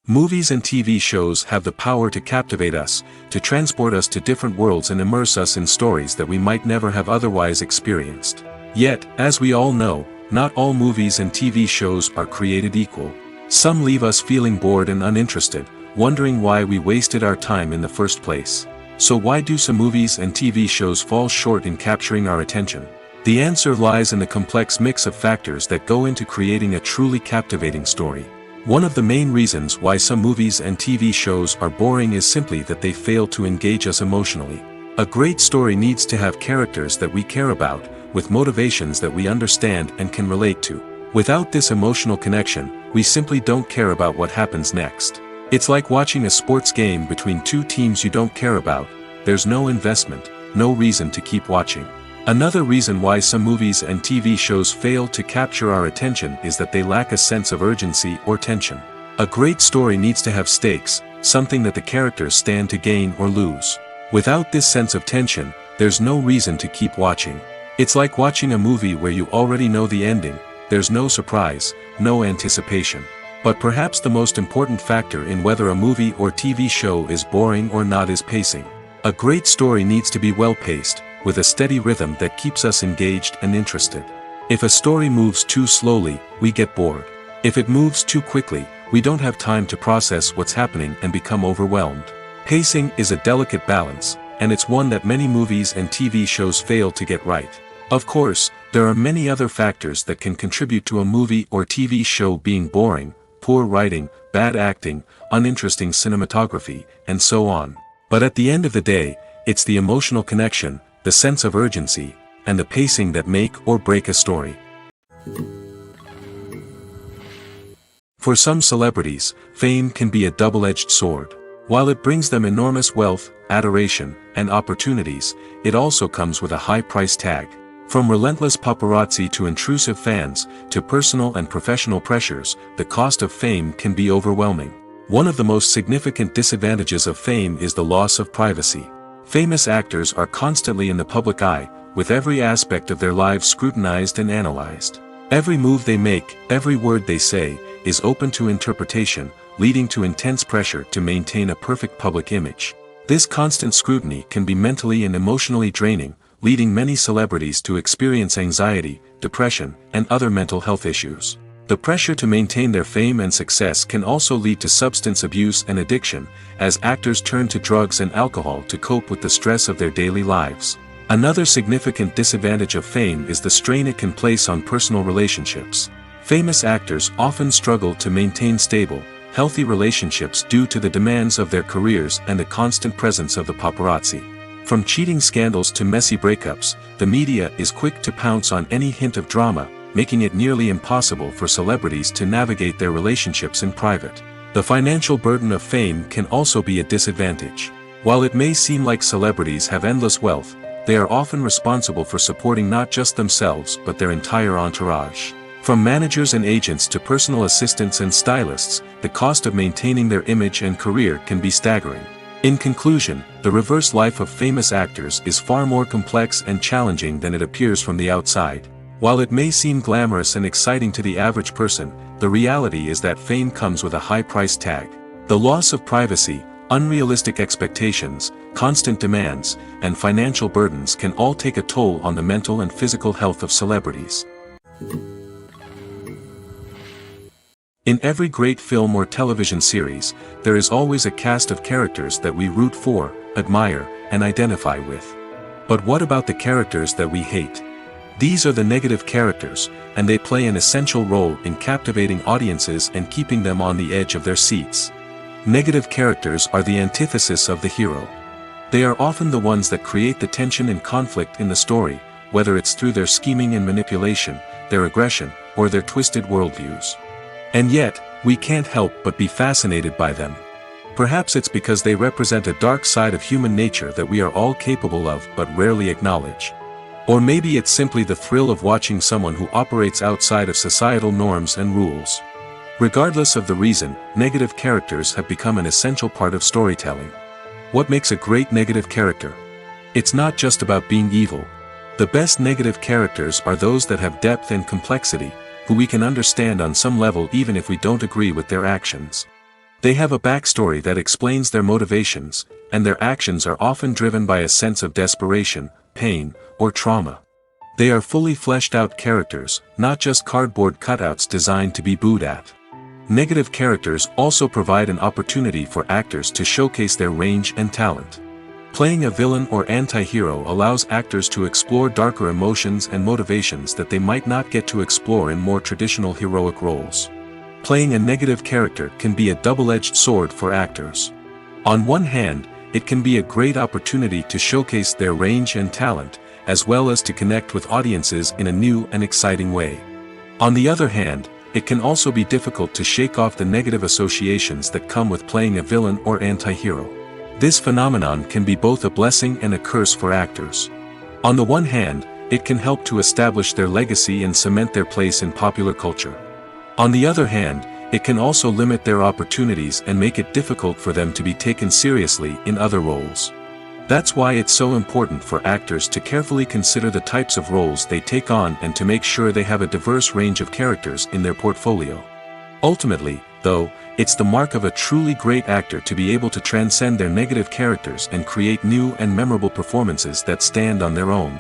[SPEAKER 2] Movies and TV shows have the power to captivate us, to transport us to different worlds and immerse us in stories that we might never have otherwise experienced. Yet, as we all know, not all movies and TV shows are created equal. Some leave us feeling bored and uninterested, wondering why we wasted our time in the first place. So why do some movies and TV shows fall short in capturing our attention? The answer lies in the complex mix of factors that go into creating a truly captivating story. One of the main reasons why some movies and TV shows are boring is simply that they fail to engage us emotionally. A great story needs to have characters that we care about, with motivations that we understand and can relate to. Without this emotional connection, we simply don't care about what happens next. It's like watching a sports game between two teams you don't care about. There's no investment, no reason to keep watching. Another reason why some movies and TV shows fail to capture our attention is that they lack a sense of urgency or tension. A great story needs to have stakes, something that the characters stand to gain or lose. Without this sense of tension, there's no reason to keep watching. It's like watching a movie where you already know the ending. There's no surprise, no anticipation. But perhaps the most important factor in whether a movie or TV show is boring or not is pacing. A great story needs to be well-paced, with a steady rhythm that keeps us engaged and interested. If a story moves too slowly, we get bored. If it moves too quickly, we don't have time to process what's happening and become overwhelmed. Pacing is a delicate balance, and it's one that many movies and TV shows fail to get right. Of course, there are many other factors that can contribute to a movie or TV show being boring: poor writing, bad acting, uninteresting cinematography, and so on. But at the end of the day, it's the emotional connection, the sense of urgency, and the pacing that make or break a story. For some celebrities, fame can be a double-edged sword. While it brings them enormous wealth, adoration, and opportunities, it also comes with a high price tag. From relentless paparazzi to intrusive fans, to personal and professional pressures, the cost of fame can be overwhelming. One of the most significant disadvantages of fame is the loss of privacy. Famous actors are constantly in the public eye, with every aspect of their lives scrutinized and analyzed. Every move they make, every word they say, is open to interpretation, leading to intense pressure to maintain a perfect public image. This constant scrutiny can be mentally and emotionally draining, leading many celebrities to experience anxiety, depression, and other mental health issues. The pressure to maintain their fame and success can also lead to substance abuse and addiction, as actors turn to drugs and alcohol to cope with the stress of their daily lives. Another significant disadvantage of fame is the strain it can place on personal relationships. Famous actors often struggle to maintain stable, healthy relationships due to the demands of their careers and the constant presence of the paparazzi. From cheating scandals to messy breakups, the media is quick to pounce on any hint of drama, making it nearly impossible for celebrities to navigate their relationships in private. The financial burden of fame can also be a disadvantage. While it may seem like celebrities have endless wealth, they are often responsible for supporting not just themselves but their entire entourage. From managers and agents to personal assistants and stylists, the cost of maintaining their image and career can be staggering. In conclusion, the reverse life of famous actors is far more complex and challenging than it appears from the outside. While it may seem glamorous and exciting to the average person, the reality is that fame comes with a high price tag. The loss of privacy, unrealistic expectations, constant demands, and financial burdens can all take a toll on the mental and physical health of celebrities. In every great film or television series, there is always a cast of characters that we root for, admire, and identify with. But what about the characters that we hate? These are the negative characters, and they play an essential role in captivating audiences and keeping them on the edge of their seats. Negative characters are the antithesis of the hero. They are often the ones that create the tension and conflict in the story, whether it's through their scheming and manipulation, their aggression, or their twisted worldviews. And yet, we can't help but be fascinated by them. Perhaps it's because they represent a dark side of human nature that we are all capable of but rarely acknowledge. Or maybe it's simply the thrill of watching someone who operates outside of societal norms and rules. Regardless of the reason, negative characters have become an essential part of storytelling. What makes a great negative character? It's not just about being evil. The best negative characters are those that have depth and complexity, who we can understand on some level even if we don't agree with their actions. They have a backstory that explains their motivations, and their actions are often driven by a sense of desperation, pain, or trauma. They are fully fleshed out characters, not just cardboard cutouts designed to be booed at. Negative characters also provide an opportunity for actors to showcase their range and talent. Playing a villain or anti-hero allows actors to explore darker emotions and motivations that they might not get to explore in more traditional heroic roles. Playing a negative character can be a double-edged sword for actors. On one hand, it can be a great opportunity to showcase their range and talent, as well as to connect with audiences in a new and exciting way. On the other hand, it can also be difficult to shake off the negative associations that come with playing a villain or anti-hero. This phenomenon can be both a blessing and a curse for actors. On the one hand, it can help to establish their legacy and cement their place in popular culture. On the other hand, it can also limit their opportunities and make it difficult for them to be taken seriously in other roles. That's why it's so important for actors to carefully consider the types of roles they take on and to make sure they have a diverse range of characters in their portfolio. Ultimately, though, it's the mark of a truly great actor to be able to transcend their negative characters and create new and memorable performances that stand on their own.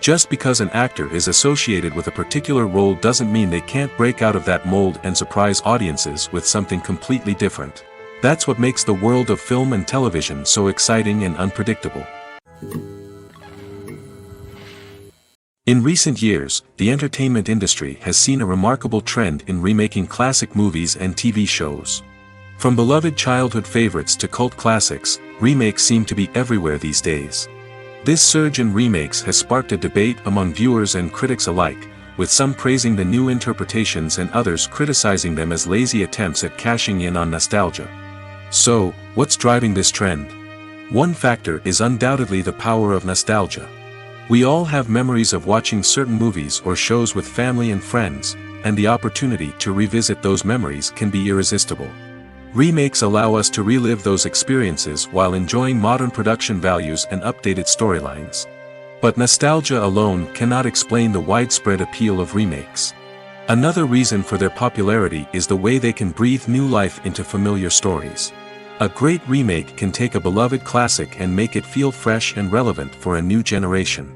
[SPEAKER 2] Just because an actor is associated with a particular role doesn't mean they can't break out of that mold and surprise audiences with something completely different. That's what makes the world of film and television so exciting and unpredictable. In recent years, the entertainment industry has seen a remarkable trend in remaking classic movies and TV shows. From beloved childhood favorites to cult classics, remakes seem to be everywhere these days. This surge in remakes has sparked a debate among viewers and critics alike, with some praising the new interpretations and others criticizing them as lazy attempts at cashing in on nostalgia. So, what's driving this trend? One factor is undoubtedly the power of nostalgia. We all have memories of watching certain movies or shows with family and friends, and the opportunity to revisit those memories can be irresistible. Remakes allow us to relive those experiences while enjoying modern production values and updated storylines. But nostalgia alone cannot explain the widespread appeal of remakes. Another reason for their popularity is the way they can breathe new life into familiar stories. A great remake can take a beloved classic and make it feel fresh and relevant for a new generation.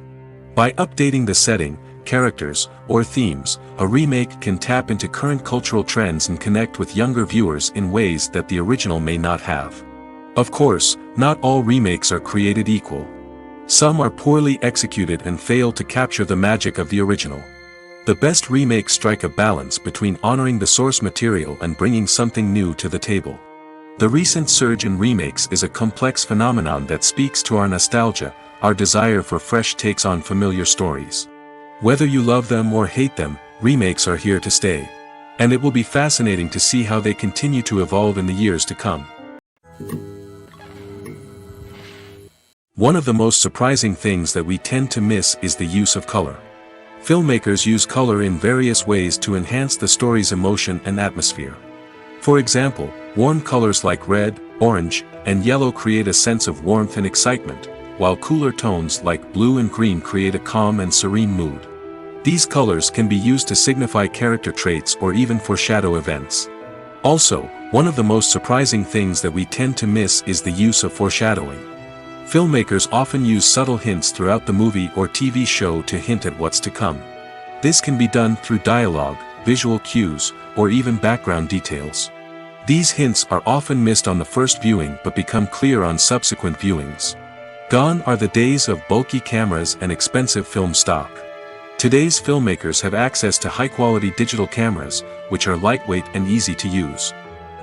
[SPEAKER 2] By updating the setting, characters, or themes, a remake can tap into current cultural trends and connect with younger viewers in ways that the original may not have. Of course, not all remakes are created equal. Some are poorly executed and fail to capture the magic of the original. The best remakes strike a balance between honoring the source material and bringing something new to the table. The recent surge in remakes is a complex phenomenon that speaks to our nostalgia, our desire for fresh takes on familiar stories. Whether you love them or hate them, remakes are here to stay. And it will be fascinating to see how they continue to evolve in the years to come. One of the most surprising things that we tend to miss is the use of color. Filmmakers use color in various ways to enhance the story's emotion and atmosphere. For example, warm colors like red, orange, and yellow create a sense of warmth and excitement, while cooler tones like blue and green create a calm and serene mood. These colors can be used to signify character traits or even foreshadow events. Also, one of the most surprising things that we tend to miss is the use of foreshadowing. Filmmakers often use subtle hints throughout the movie or TV show to hint at what's to come. This can be done through dialogue, visual cues, or even background details. These hints are often missed on the first viewing but become clear on subsequent viewings. Gone are the days of bulky cameras and expensive film stock. Today's filmmakers have access to high-quality digital cameras, which are lightweight and easy to use.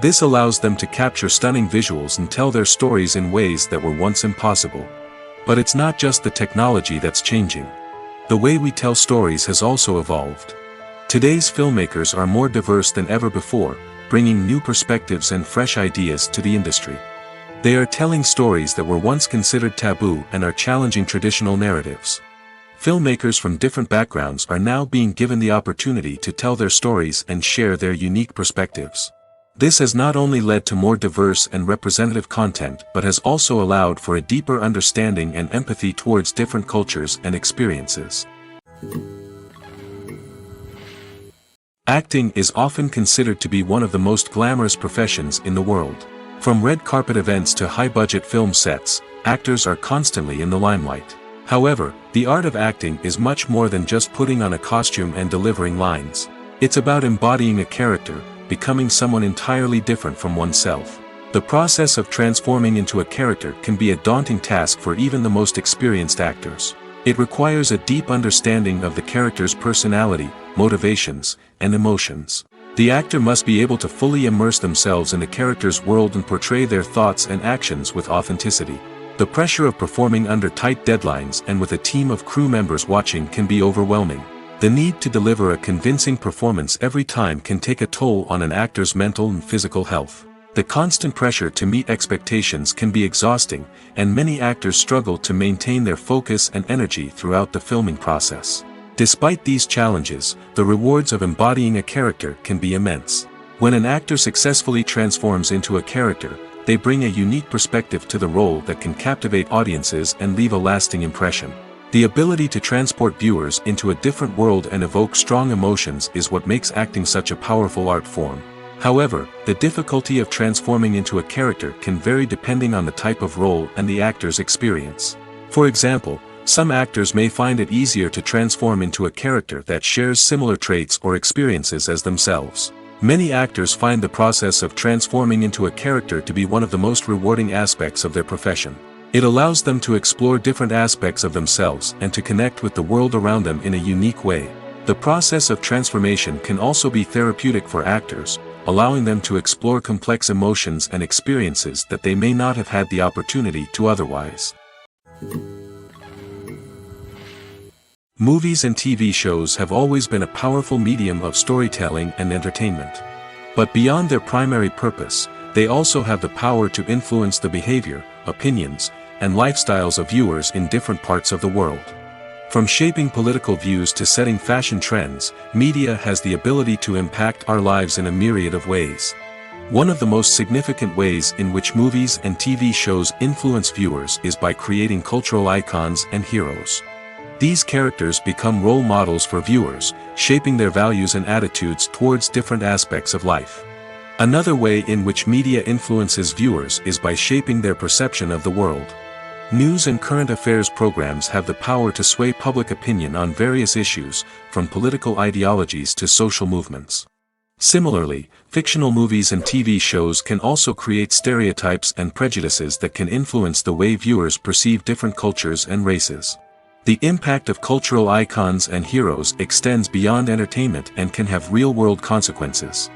[SPEAKER 2] This allows them to capture stunning visuals and tell their stories in ways that were once impossible. But it's not just the technology that's changing. The way we tell stories has also evolved. Today's filmmakers are more diverse than ever before, bringing new perspectives and fresh ideas to the industry. They are telling stories that were once considered taboo and are challenging traditional narratives. Filmmakers from different backgrounds are now being given the opportunity to tell their stories and share their unique perspectives. This has not only led to more diverse and representative content but has also allowed for a deeper understanding and empathy towards different cultures and experiences. Acting is often considered to be one of the most glamorous professions in the world. From red carpet events to high-budget film sets, actors are constantly in the limelight. However, the art of acting is much more than just putting on a costume and delivering lines. It's about embodying a character, becoming someone entirely different from oneself. The process of transforming into a character can be a daunting task for even the most experienced actors. It requires a deep understanding of the character's personality, motivations, and emotions. The actor must be able to fully immerse themselves in the character's world and portray their thoughts and actions with authenticity. The pressure of performing under tight deadlines and with a team of crew members watching can be overwhelming. The need to deliver a convincing performance every time can take a toll on an actor's mental and physical health. The constant pressure to meet expectations can be exhausting, and many actors struggle to maintain their focus and energy throughout the filming process. Despite these challenges, the rewards of embodying a character can be immense. When an actor successfully transforms into a character, they bring a unique perspective to the role that can captivate audiences and leave a lasting impression. The ability to transport viewers into a different world and evoke strong emotions is what makes acting such a powerful art form. However, the difficulty of transforming into a character can vary depending on the type of role and the actor's experience. For example, some actors may find it easier to transform into a character that shares similar traits or experiences as themselves. Many actors find the process of transforming into a character to be one of the most rewarding aspects of their profession. It allows them to explore different aspects of themselves and to connect with the world around them in a unique way. The process of transformation can also be therapeutic for actors, allowing them to explore complex emotions and experiences that they may not have had the opportunity to otherwise. Movies and TV shows have always been a powerful medium of storytelling and entertainment. But beyond their primary purpose, they also have the power to influence the behavior, opinions, and lifestyles of viewers in different parts of the world. From shaping political views to setting fashion trends, media has the ability to impact our lives in a myriad of ways. One of the most significant ways in which movies and TV shows influence viewers is by creating cultural icons and heroes. These characters become role models for viewers, shaping their values and attitudes towards different aspects of life. Another way in which media influences viewers is by shaping their perception of the world. News and current affairs programs have the power to sway public opinion on various issues, from political ideologies to social movements. Similarly, fictional movies and TV shows can also create stereotypes and prejudices that can influence the way viewers perceive different cultures and races. The impact of cultural icons and heroes extends beyond entertainment and can have real-world consequences.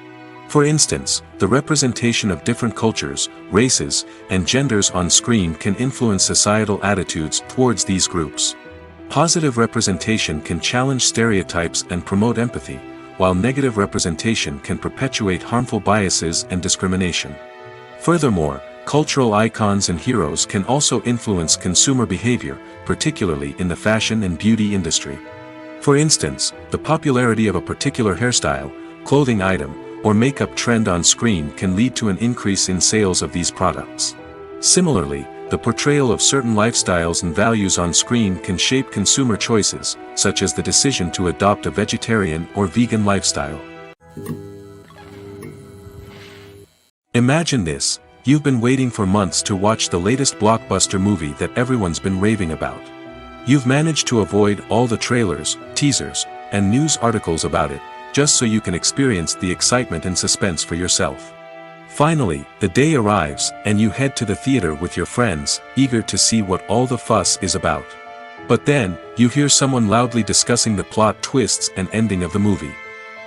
[SPEAKER 2] For instance, the representation of different cultures, races, and genders on screen can influence societal attitudes towards these groups. Positive representation can challenge stereotypes and promote empathy, while negative representation can perpetuate harmful biases and discrimination. Furthermore, cultural icons and heroes can also influence consumer behavior, particularly in the fashion and beauty industry. For instance, the popularity of a particular hairstyle, clothing item, or makeup trend on screen can lead to an increase in sales of these products. Similarly, the portrayal of certain lifestyles and values on screen can shape consumer choices, such as the decision to adopt a vegetarian or vegan lifestyle. Imagine this: You've been waiting for months to watch the latest blockbuster movie that everyone's been raving about. You've managed to avoid all the trailers, teasers, and news articles about it, just so you can experience the excitement and suspense for yourself. Finally, the day arrives, and you head to the theater with your friends, eager to see what all the fuss is about. But then, you hear someone loudly discussing the plot twists and ending of the movie.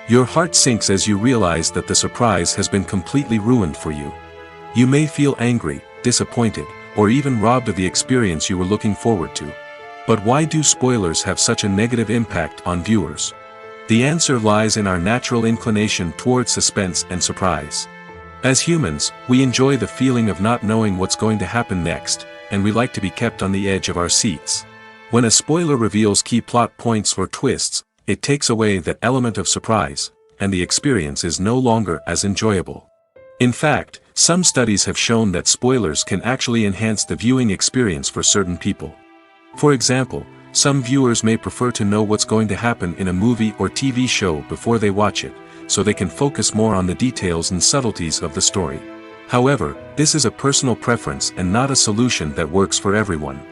[SPEAKER 2] Your heart sinks as you realize that the surprise has been completely ruined for you. You may feel angry, disappointed, or even robbed of the experience you were looking forward to. But why do spoilers have such a negative impact on viewers? The answer lies in our natural inclination toward suspense and surprise. As humans, we enjoy the feeling of not knowing what's going to happen next, and we like to be kept on the edge of our seats. When a spoiler reveals key plot points or twists, it takes away that element of surprise, and the experience is no longer as enjoyable. In fact, some studies have shown that spoilers can actually enhance the viewing experience for certain people. For example, some viewers may prefer to know what's going to happen in a movie or TV show before they watch it, so they can focus more on the details and subtleties of the story. However, this is a personal preference and not a solution that works for everyone.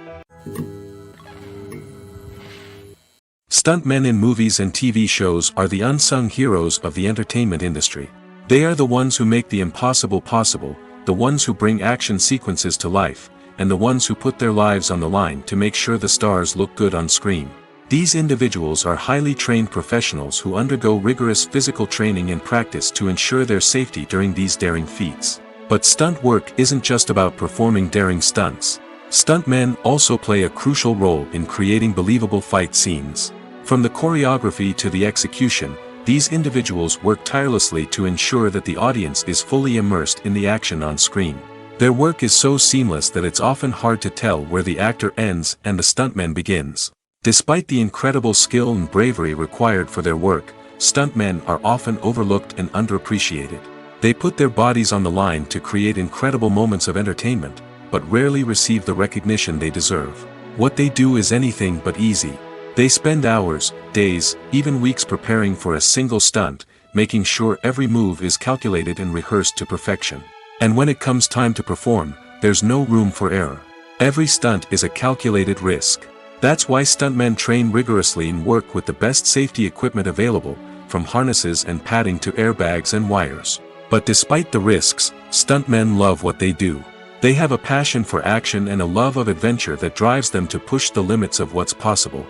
[SPEAKER 2] Stuntmen in movies and TV shows are the unsung heroes of the entertainment industry. They are the ones who make the impossible possible, the ones who bring action sequences to life, and the ones who put their lives on the line to make sure the stars look good on screen. These individuals are highly trained professionals who undergo rigorous physical training and practice to ensure their safety during these daring feats. But stunt work isn't just about performing daring stunts. Stuntmen also play a crucial role in creating believable fight scenes. From the choreography to the execution, these individuals work tirelessly to ensure that the audience is fully immersed in the action on screen. Their work is so seamless that it's often hard to tell where the actor ends and the stuntman begins. Despite the incredible skill and bravery required for their work, stuntmen are often overlooked and underappreciated. They put their bodies on the line to create incredible moments of entertainment, but rarely receive the recognition they deserve. What they do is anything but easy. They spend hours, days, even weeks preparing for a single stunt, making sure every move is calculated and rehearsed to perfection. And when it comes time to perform, there's no room for error. Every stunt is a calculated risk. That's why stuntmen train rigorously and work with the best safety equipment available, from harnesses and padding to airbags and wires. But despite the risks, stuntmen love what they do. They have a passion for action and a love of adventure that drives them to push the limits of what's possible.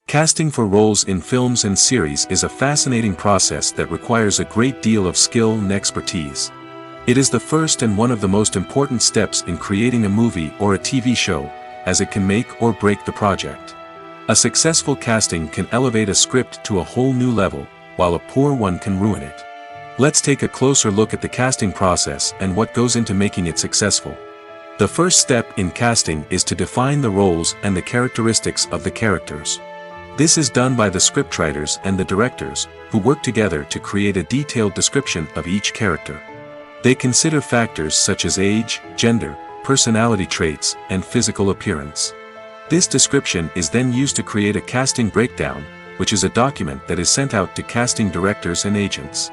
[SPEAKER 2] Casting for roles in films and series is a fascinating process that requires a great deal of skill and expertise. It is the first and one of the most important steps in creating a movie or a TV show, as it can make or break the project. A successful casting can elevate a script to a whole new level, while a poor one can ruin it. Let's take a closer look at the casting process and what goes into making it successful. The first step in casting is to define the roles and the characteristics of the characters. This is done by the scriptwriters and the directors, who work together to create a detailed description of each character. They consider factors such as age, gender, personality traits, and physical appearance. This description is then used to create a casting breakdown, which is a document that is sent out to casting directors and agents.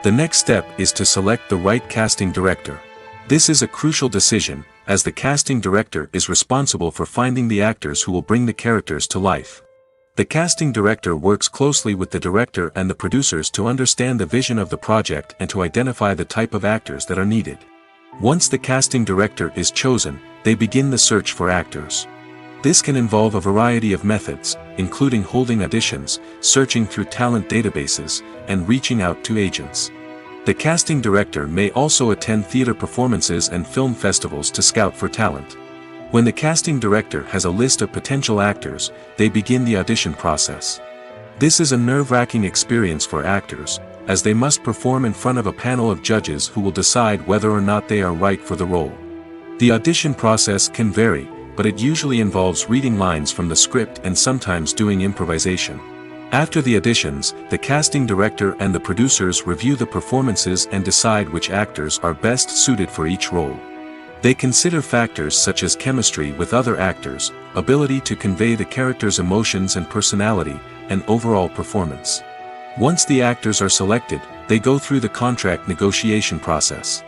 [SPEAKER 2] The next step is to select the right casting director. This is a crucial decision, as the casting director is responsible for finding the actors who will bring the characters to life. The casting director works closely with the director and the producers to understand the vision of the project and to identify the type of actors that are needed. Once the casting director is chosen, they begin the search for actors. This can involve a variety of methods, including holding auditions, searching through talent databases, and reaching out to agents. The casting director may also attend theater performances and film festivals to scout for talent. When the casting director has a list of potential actors, they begin the audition process. This is a nerve-wracking experience for actors, as they must perform in front of a panel of judges who will decide whether or not they are right for the role. The audition process can vary, but it usually involves reading lines from the script and sometimes doing improvisation. After the auditions, the casting director and the producers review the performances and decide which actors are best suited for each role. They consider factors such as chemistry with other actors, ability to convey the character's emotions and personality, and overall performance. Once the actors are selected, they go through the contract negotiation process.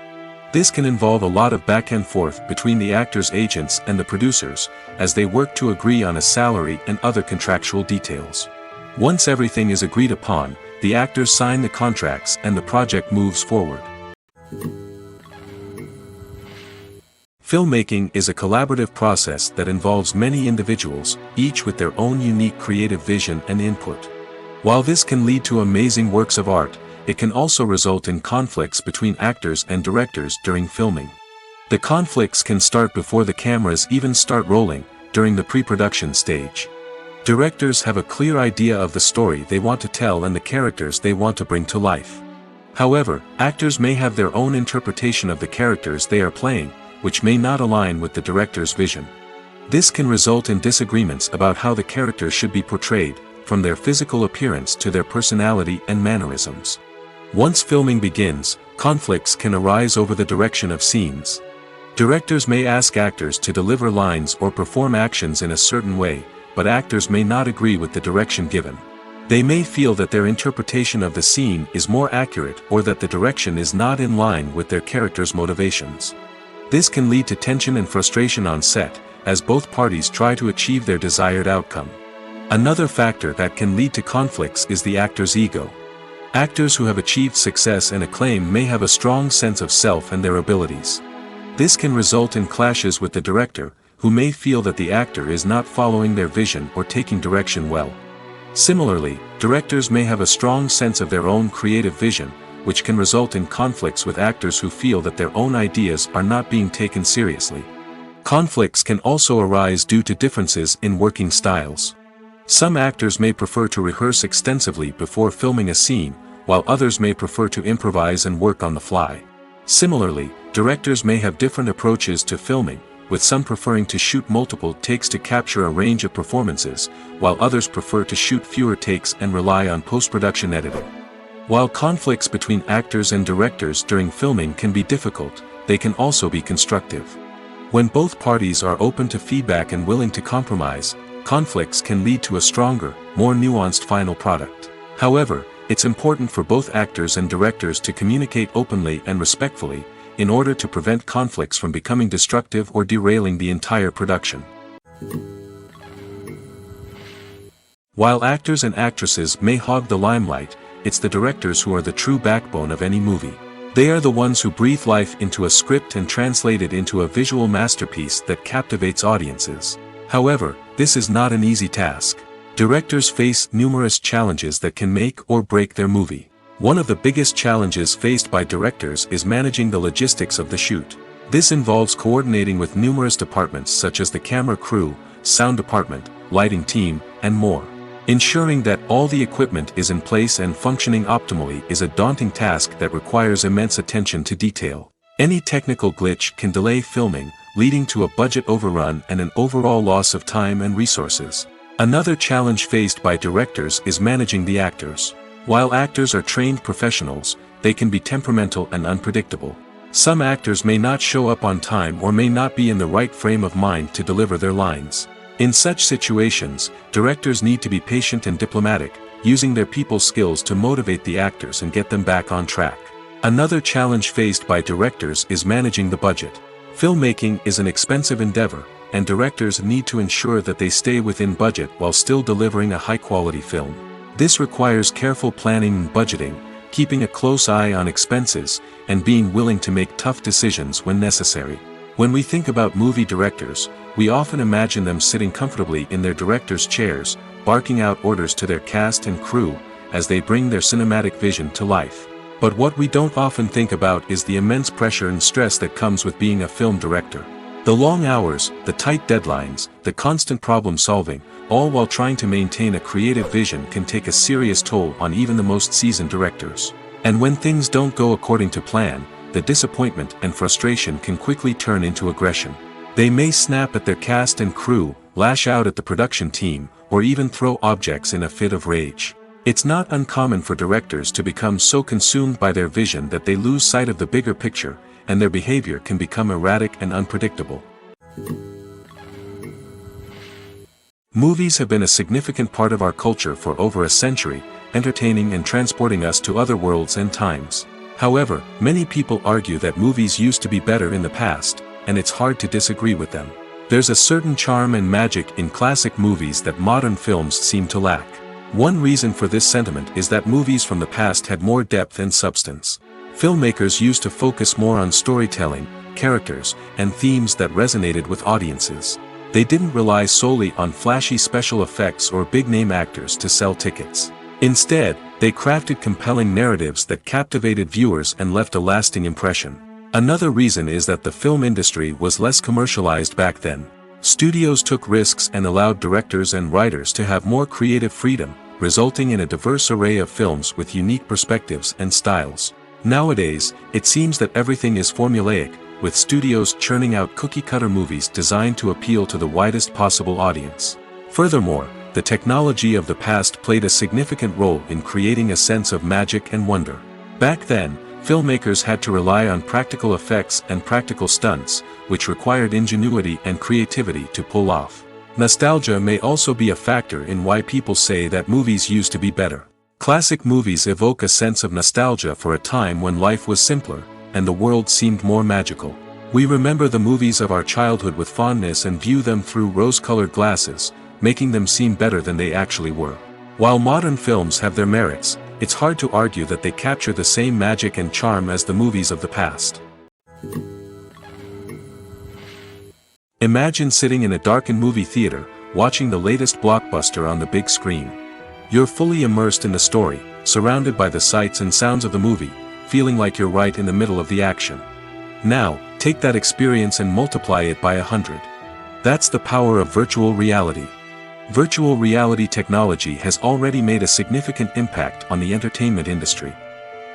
[SPEAKER 2] This can involve a lot of back and forth between the actors' agents and the producers, as they work to agree on a salary and other contractual details. Once everything is agreed upon, the actors sign the contracts and the project moves forward. Filmmaking is a collaborative process that involves many individuals, each with their own unique creative vision and input. While this can lead to amazing works of art, it can also result in conflicts between actors and directors during filming. The conflicts can start before the cameras even start rolling, during the pre-production stage. Directors have a clear idea of the story they want to tell and the characters they want to bring to life. However, actors may have their own interpretation of the characters they are playing, which may not align with the director's vision. This can result in disagreements about how the characters should be portrayed, from their physical appearance to their personality and mannerisms. Once filming begins, conflicts can arise over the direction of scenes. Directors may ask actors to deliver lines or perform actions in a certain way, but actors may not agree with the direction given. They may feel that their interpretation of the scene is more accurate or that the direction is not in line with their character's motivations. This can lead to tension and frustration on set, as both parties try to achieve their desired outcome. Another factor that can lead to conflicts is the actor's ego. Actors who have achieved success and acclaim may have a strong sense of self and their abilities. This can result in clashes with the director, who may feel that the actor is not following their vision or taking direction well. Similarly, directors may have a strong sense of their own creative vision, which can result in conflicts with actors who feel that their own ideas are not being taken seriously. Conflicts can also arise due to differences in working styles. Some actors may prefer to rehearse extensively before filming a scene, while others may prefer to improvise and work on the fly. Similarly, directors may have different approaches to filming, with some preferring to shoot multiple takes to capture a range of performances, while others prefer to shoot fewer takes and rely on post-production editing. While conflicts between actors and directors during filming can be difficult, they can also be constructive. When both parties are open to feedback and willing to compromise, conflicts can lead to a stronger, more nuanced final product. However, it's important for both actors and directors to communicate openly and respectfully, in order to prevent conflicts from becoming destructive or derailing the entire production. While actors and actresses may hog the limelight, it's the directors who are the true backbone of any movie. They are the ones who breathe life into a script and translate it into a visual masterpiece that captivates audiences. However, this is not an easy task. Directors face numerous challenges that can make or break their movie. One of the biggest challenges faced by directors is managing the logistics of the shoot. This involves coordinating with numerous departments such as the camera crew, sound department, lighting team, and more. Ensuring that all the equipment is in place and functioning optimally is a daunting task that requires immense attention to detail. Any technical glitch can delay filming, leading to a budget overrun and an overall loss of time and resources. Another challenge faced by directors is managing the actors. While actors are trained professionals, they can be temperamental and unpredictable. Some actors may not show up on time or may not be in the right frame of mind to deliver their lines. In such situations, directors need to be patient and diplomatic, using their people skills to motivate the actors and get them back on track. Another challenge faced by directors is managing the budget. Filmmaking is an expensive endeavor, and directors need to ensure that they stay within budget while still delivering a high-quality film. This requires careful planning and budgeting, keeping a close eye on expenses, and being willing to make tough decisions when necessary. When we think about movie directors, we often imagine them sitting comfortably in their director's chairs, barking out orders to their cast and crew, as they bring their cinematic vision to life. But what we don't often think about is the immense pressure and stress that comes with being a film director. The long hours, the tight deadlines, the constant problem solving, all while trying to maintain a creative vision can take a serious toll on even the most seasoned directors. And when things don't go according to plan, the disappointment and frustration can quickly turn into aggression. They may snap at their cast and crew, lash out at the production team, or even throw objects in a fit of rage. It's not uncommon for directors to become so consumed by their vision that they lose sight of the bigger picture, and their behavior can become erratic and unpredictable. Movies have been a significant part of our culture for over a century, entertaining and transporting us to other worlds and times. However, many people argue that movies used to be better in the past, and it's hard to disagree with them. There's a certain charm and magic in classic movies that modern films seem to lack. One reason for this sentiment is that movies from the past had more depth and substance. Filmmakers used to focus more on storytelling, characters, and themes that resonated with audiences. They didn't rely solely on flashy special effects or big-name actors to sell tickets. Instead, they crafted compelling narratives that captivated viewers and left a lasting impression. Another reason is that the film industry was less commercialized back then. Studios took risks and allowed directors and writers to have more creative freedom, resulting in a diverse array of films with unique perspectives and styles. Nowadays, it seems that everything is formulaic, with studios churning out cookie-cutter movies designed to appeal to the widest possible audience. Furthermore, the technology of the past played a significant role in creating a sense of magic and wonder. Back then, filmmakers had to rely on practical effects and practical stunts, which required ingenuity and creativity to pull off. Nostalgia may also be a factor in why people say that movies used to be better. Classic movies evoke a sense of nostalgia for a time when life was simpler, and the world seemed more magical. We remember the movies of our childhood with fondness and view them through rose-colored glasses, making them seem better than they actually were. While modern films have their merits, it's hard to argue that they capture the same magic and charm as the movies of the past. Imagine sitting in a darkened movie theater, watching the latest blockbuster on the big screen. You're fully immersed in the story, surrounded by the sights and sounds of the movie, feeling like you're right in the middle of the action. Now, take that experience and multiply it by 100. That's the power of virtual reality. Virtual reality technology has already made a significant impact on the entertainment industry.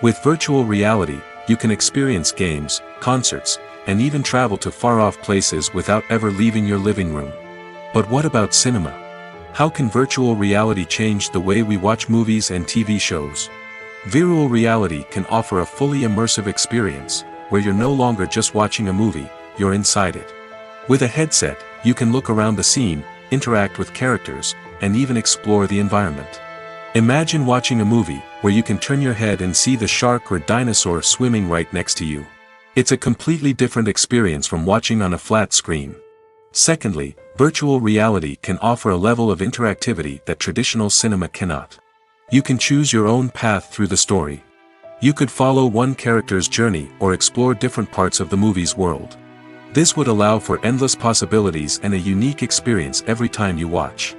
[SPEAKER 2] With virtual reality, you can experience games, concerts, and even travel to far-off places without ever leaving your living room. But what about cinema? How can virtual reality change the way we watch movies and TV shows? Virtual reality can offer a fully immersive experience, where you're no longer just watching a movie, you're inside it. With a headset, you can look around the scene, interact with characters, and even explore the environment. Imagine watching a movie where you can turn your head and see the shark or dinosaur swimming right next to you. It's a completely different experience from watching on a flat screen. Secondly, virtual reality can offer a level of interactivity that traditional cinema cannot. You can choose your own path through the story. You could follow one character's journey or explore different parts of the movie's world. This would allow for endless possibilities and a unique experience every time you watch.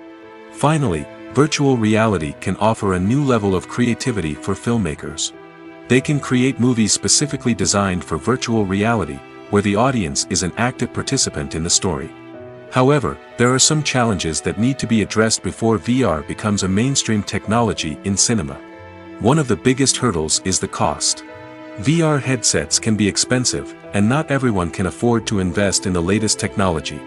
[SPEAKER 2] Finally, virtual reality can offer a new level of creativity for filmmakers. They can create movies specifically designed for virtual reality, where the audience is an active participant in the story. However, there are some challenges that need to be addressed before VR becomes a mainstream technology in cinema. One of the biggest hurdles is the cost. VR headsets can be expensive, and not everyone can afford to invest in the latest technology.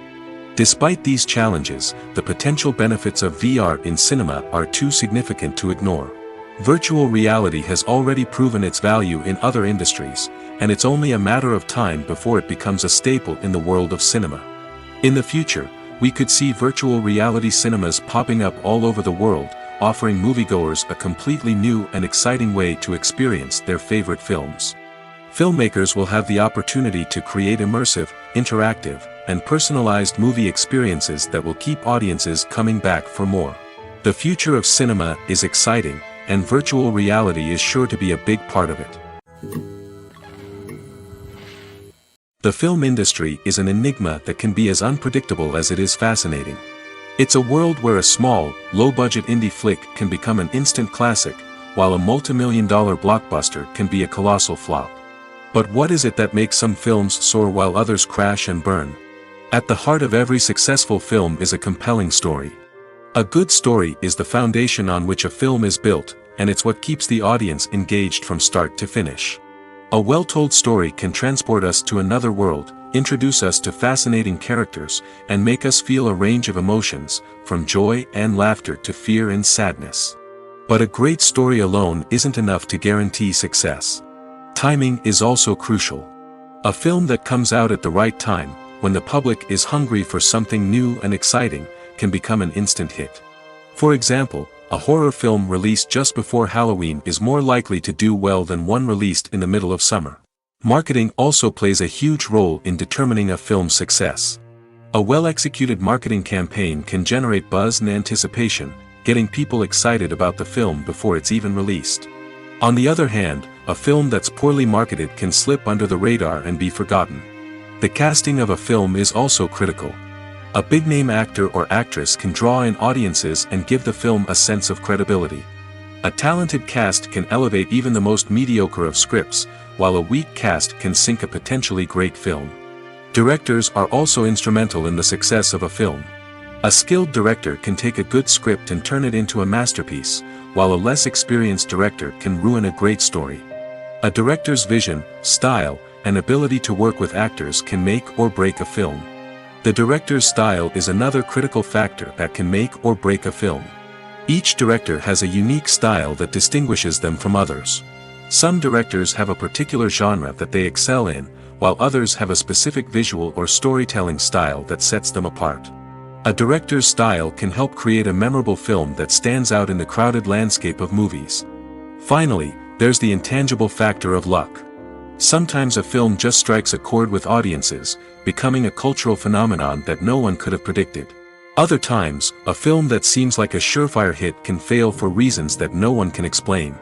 [SPEAKER 2] Despite these challenges, the potential benefits of VR in cinema are too significant to ignore. Virtual reality has already proven its value in other industries, and it's only a matter of time before it becomes a staple in the world of cinema. In the future, we could see virtual reality cinemas popping up all over the world, offering moviegoers a completely new and exciting way to experience their favorite films. Filmmakers will have the opportunity to create immersive, interactive, and personalized movie experiences that will keep audiences coming back for more. The future of cinema is exciting, and virtual reality is sure to be a big part of it. The film industry is an enigma that can be as unpredictable as it is fascinating. It's a world where a small, low-budget indie flick can become an instant classic, while a multi-million-dollar blockbuster can be a colossal flop. But what is it that makes some films soar while others crash and burn? At the heart of every successful film is a compelling story. A good story is the foundation on which a film is built, and it's what keeps the audience engaged from start to finish. A well-told story can transport us to another world, introduce us to fascinating characters, and make us feel a range of emotions, from joy and laughter to fear and sadness. But a great story alone isn't enough to guarantee success. Timing is also crucial. A film that comes out at the right time, when the public is hungry for something new and exciting, can become an instant hit. For example, A horror film released just before Halloween is more likely to do well than one released in the middle of summer. Marketing also plays a huge role in determining a film's success. A well-executed marketing campaign can generate buzz and anticipation, getting people excited about the film before it's even released. On the other hand, a film that's poorly marketed can slip under the radar and be forgotten. The casting of a film is also critical. A big-name actor or actress can draw in audiences and give the film a sense of credibility. A talented cast can elevate even the most mediocre of scripts, while a weak cast can sink a potentially great film. Directors are also instrumental in the success of a film. A skilled director can take a good script and turn it into a masterpiece, while a less experienced director can ruin a great story. A director's vision, style, and ability to work with actors can make or break a film. The director's style is another critical factor that can make or break a film. Each director has a unique style that distinguishes them from others. Some directors have a particular genre that they excel in, while others have a specific visual or storytelling style that sets them apart. A director's style can help create a memorable film that stands out in the crowded landscape of movies. Finally, there's the intangible factor of luck. Sometimes a film just strikes a chord with audiences, becoming a cultural phenomenon that no one could have predicted. Other times, a film that seems like a surefire hit can fail for reasons that no one can explain.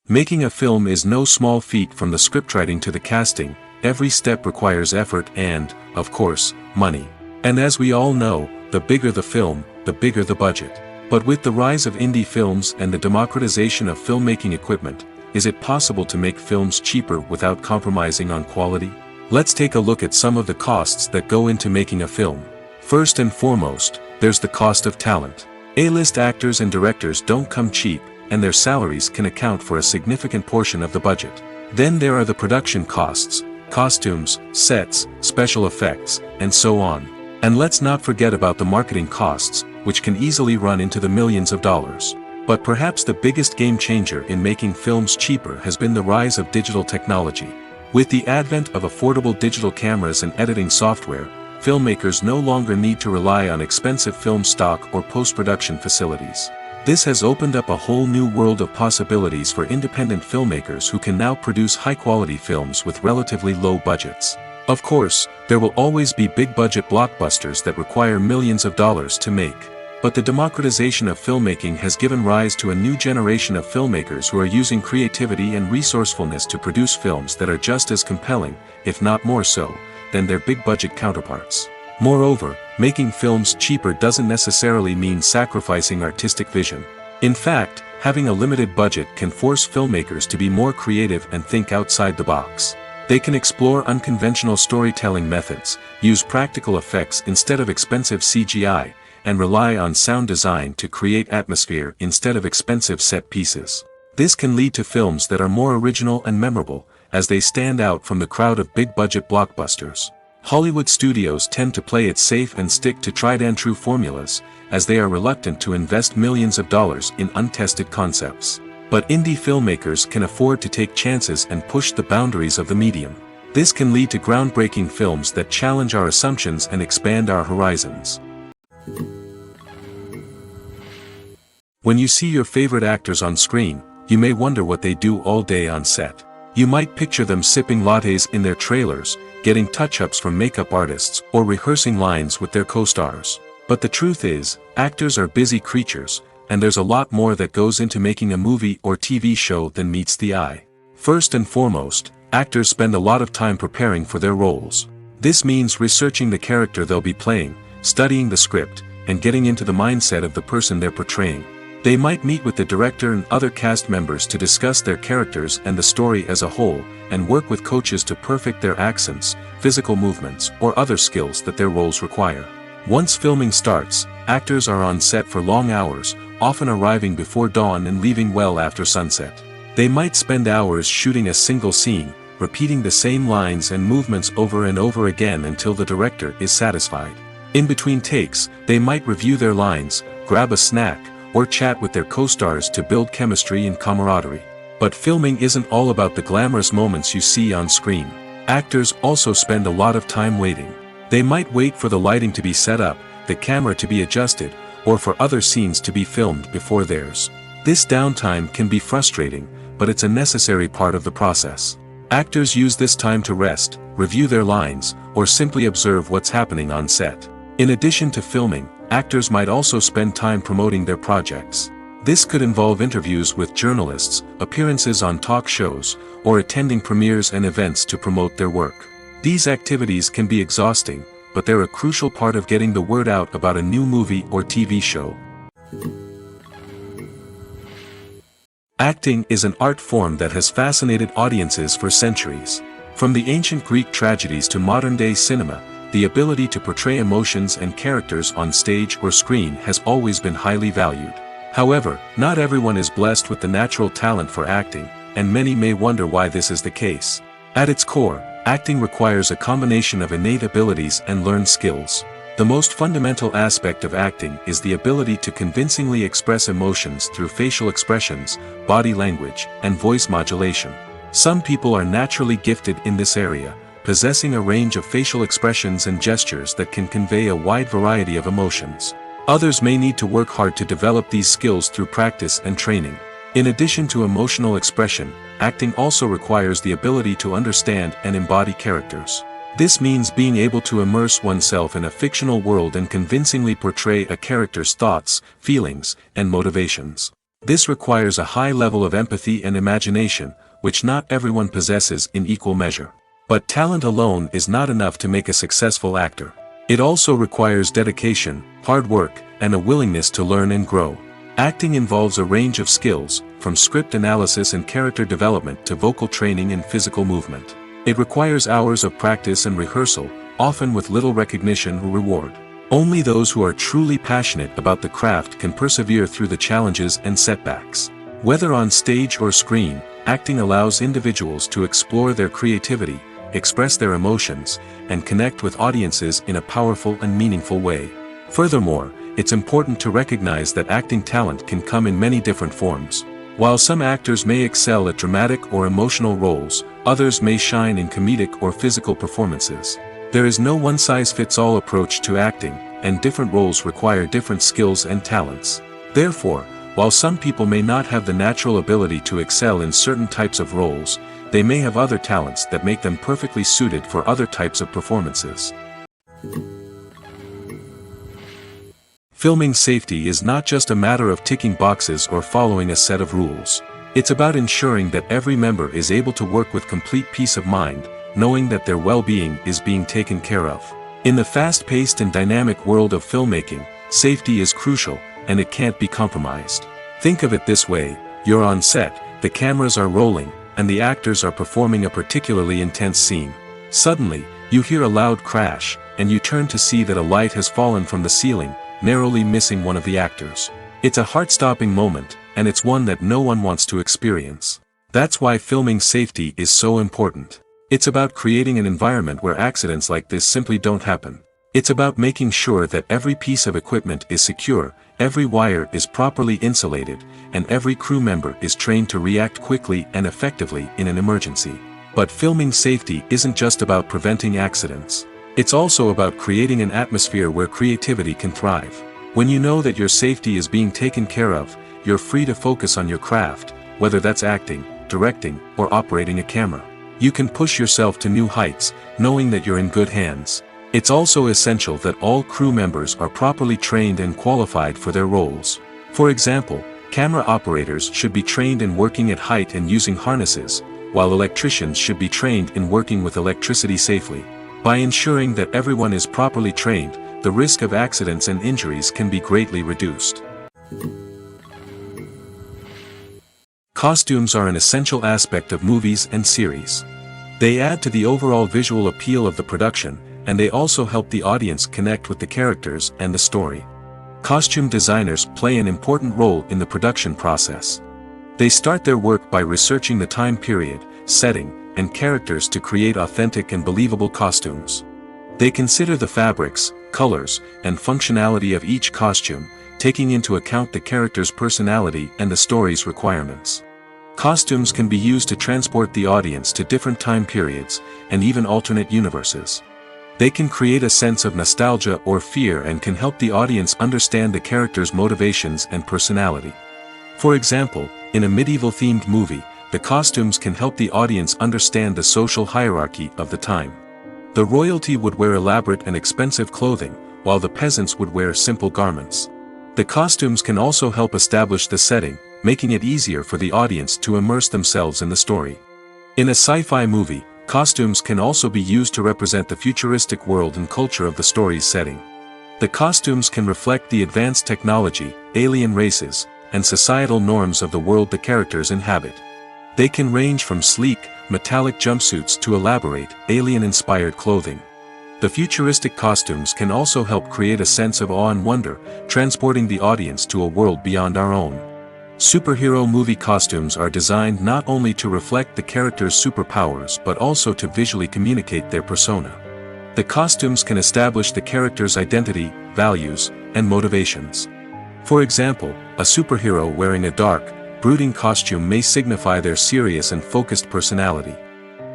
[SPEAKER 2] Making a film is no small feat. From the scriptwriting to the casting, every step requires effort and, of course, money. And as we all know, the bigger the film, the bigger the budget. But with the rise of indie films and the democratization of filmmaking equipment, is it possible to make films cheaper without compromising on quality? Let's take a look at some of the costs that go into making a film. First and foremost, there's the cost of talent. A-list actors and directors don't come cheap, and their salaries can account for a significant portion of the budget. Then there are the production costs, costumes, sets, special effects, and so on. And let's not forget about the marketing costs, which can easily run into the millions of dollars. But perhaps the biggest game changer in making films cheaper has been the rise of digital technology. With the advent of affordable digital cameras and editing software, filmmakers no longer need to rely on expensive film stock or post-production facilities. This has opened up a whole new world of possibilities for independent filmmakers who can now produce high-quality films with relatively low budgets. Of course, there will always be big-budget blockbusters that require millions of dollars to make. But the democratization of filmmaking has given rise to a new generation of filmmakers who are using creativity and resourcefulness to produce films that are just as compelling, if not more so, than their big-budget counterparts. Moreover, making films cheaper doesn't necessarily mean sacrificing artistic vision. In fact, having a limited budget can force filmmakers to be more creative and think outside the box. They can explore unconventional storytelling methods, use practical effects instead of expensive CGI, and rely on sound design to create atmosphere instead of expensive set pieces. This can lead to films that are more original and memorable, as they stand out from the crowd of big-budget blockbusters. Hollywood studios tend to play it safe and stick to tried-and-true formulas, as they are reluctant to invest millions of dollars in untested concepts. But indie filmmakers can afford to take chances and push the boundaries of the medium. This can lead to groundbreaking films that challenge our assumptions and expand our horizons. When you see your favorite actors on screen, you may wonder what they do all day on set. You might picture them sipping lattes in their trailers, getting touch-ups from makeup artists, or rehearsing lines with their co-stars. But the truth is, actors are busy creatures, and there's a lot more that goes into making a movie or TV show than meets the eye. First and foremost, actors spend a lot of time preparing for their roles. This means researching the character they'll be playing, studying the script, and getting into the mindset of the person they're portraying. They might meet with the director and other cast members to discuss their characters and the story as a whole, and work with coaches to perfect their accents, physical movements, or other skills that their roles require. Once filming starts, actors are on set for long hours, often arriving before dawn and leaving well after sunset. They might spend hours shooting a single scene, repeating the same lines and movements over and over again until the director is satisfied. In between takes, they might review their lines, grab a snack, or chat with their co-stars to build chemistry and camaraderie. But filming isn't all about the glamorous moments you see on screen. Actors also spend a lot of time waiting. They might wait for the lighting to be set up, the camera to be adjusted, or for other scenes to be filmed before theirs. This downtime can be frustrating, but it's a necessary part of the process. Actors use this time to rest, review their lines, or simply observe what's happening on set. In addition to filming, actors might also spend time promoting their projects. This could involve interviews with journalists, appearances on talk shows, or attending premieres and events to promote their work. These activities can be exhausting, but they're a crucial part of getting the word out about a new movie or TV show. Acting is an art form that has fascinated audiences for centuries. From the ancient Greek tragedies to modern-day cinema, the ability to portray emotions and characters on stage or screen has always been highly valued. However, not everyone is blessed with the natural talent for acting, and many may wonder why this is the case. At its core, acting requires a combination of innate abilities and learned skills. The most fundamental aspect of acting is the ability to convincingly express emotions through facial expressions, body language, and voice modulation. Some people are naturally gifted in this area, possessing a range of facial expressions and gestures that can convey a wide variety of emotions. Others may need to work hard to develop these skills through practice and training. In addition to emotional expression, acting also requires the ability to understand and embody characters. This means being able to immerse oneself in a fictional world and convincingly portray a character's thoughts, feelings, and motivations. This requires a high level of empathy and imagination, which not everyone possesses in equal measure. But talent alone is not enough to make a successful actor. It also requires dedication, hard work, and a willingness to learn and grow. Acting involves a range of skills, from script analysis and character development to vocal training and physical movement. It requires hours of practice and rehearsal, often with little recognition or reward. Only those who are truly passionate about the craft can persevere through the challenges and setbacks. Whether on stage or screen, acting allows individuals to explore their creativity, express their emotions, and connect with audiences in a powerful and meaningful way. Furthermore, it's important to recognize that acting talent can come in many different forms. While some actors may excel at dramatic or emotional roles, others may shine in comedic or physical performances. There is no one-size-fits-all approach to acting, and different roles require different skills and talents. Therefore, while some people may not have the natural ability to excel in certain types of roles, they may have other talents that make them perfectly suited for other types of performances. Filming safety is not just a matter of ticking boxes or following a set of rules. It's about ensuring that every member is able to work with complete peace of mind, knowing that their well-being is being taken care of. In the fast-paced and dynamic world of filmmaking, safety is crucial, and it can't be compromised. Think of it this way: you're on set, the cameras are rolling, and the actors are performing a particularly intense scene. Suddenly, you hear a loud crash, and you turn to see that a light has fallen from the ceiling, narrowly missing one of the actors. It's a heart-stopping moment, and it's one that no one wants to experience. That's why filming safety is so important. It's about creating an environment where accidents like this simply don't happen. It's about making sure that every piece of equipment is secure, every wire is properly insulated, and every crew member is trained to react quickly and effectively in an emergency. But filming safety isn't just about preventing accidents. It's also about creating an atmosphere where creativity can thrive. When you know that your safety is being taken care of, you're free to focus on your craft, whether that's acting, directing, or operating a camera. You can push yourself to new heights, knowing that you're in good hands. It's also essential that all crew members are properly trained and qualified for their roles. For example, camera operators should be trained in working at height and using harnesses, while electricians should be trained in working with electricity safely. By ensuring that everyone is properly trained, the risk of accidents and injuries can be greatly reduced. Costumes are an essential aspect of movies and series. They add to the overall visual appeal of the production, and they also help the audience connect with the characters and the story. Costume designers play an important role in the production process. They start their work by researching the time period, setting, and characters to create authentic and believable costumes. They consider the fabrics, colors, and functionality of each costume, taking into account the character's personality and the story's requirements. Costumes can be used to transport the audience to different time periods, and even alternate universes. They can create a sense of nostalgia or fear and can help the audience understand the character's motivations and personality. For example, in a medieval-themed movie, the costumes can help the audience understand the social hierarchy of the time. The royalty would wear elaborate and expensive clothing, while the peasants would wear simple garments. The costumes can also help establish the setting, making it easier for the audience to immerse themselves in the story. In a sci-fi movie, costumes can also be used to represent the futuristic world and culture of the story's setting. The costumes can reflect the advanced technology, alien races, and societal norms of the world the characters inhabit. They can range from sleek, metallic jumpsuits to elaborate, alien-inspired clothing. The futuristic costumes can also help create a sense of awe and wonder, transporting the audience to a world beyond our own. Superhero movie costumes are designed not only to reflect the character's superpowers but also to visually communicate their persona. The costumes can establish the character's identity, values, and motivations. For example, a superhero wearing a dark, brooding costume may signify their serious and focused personality.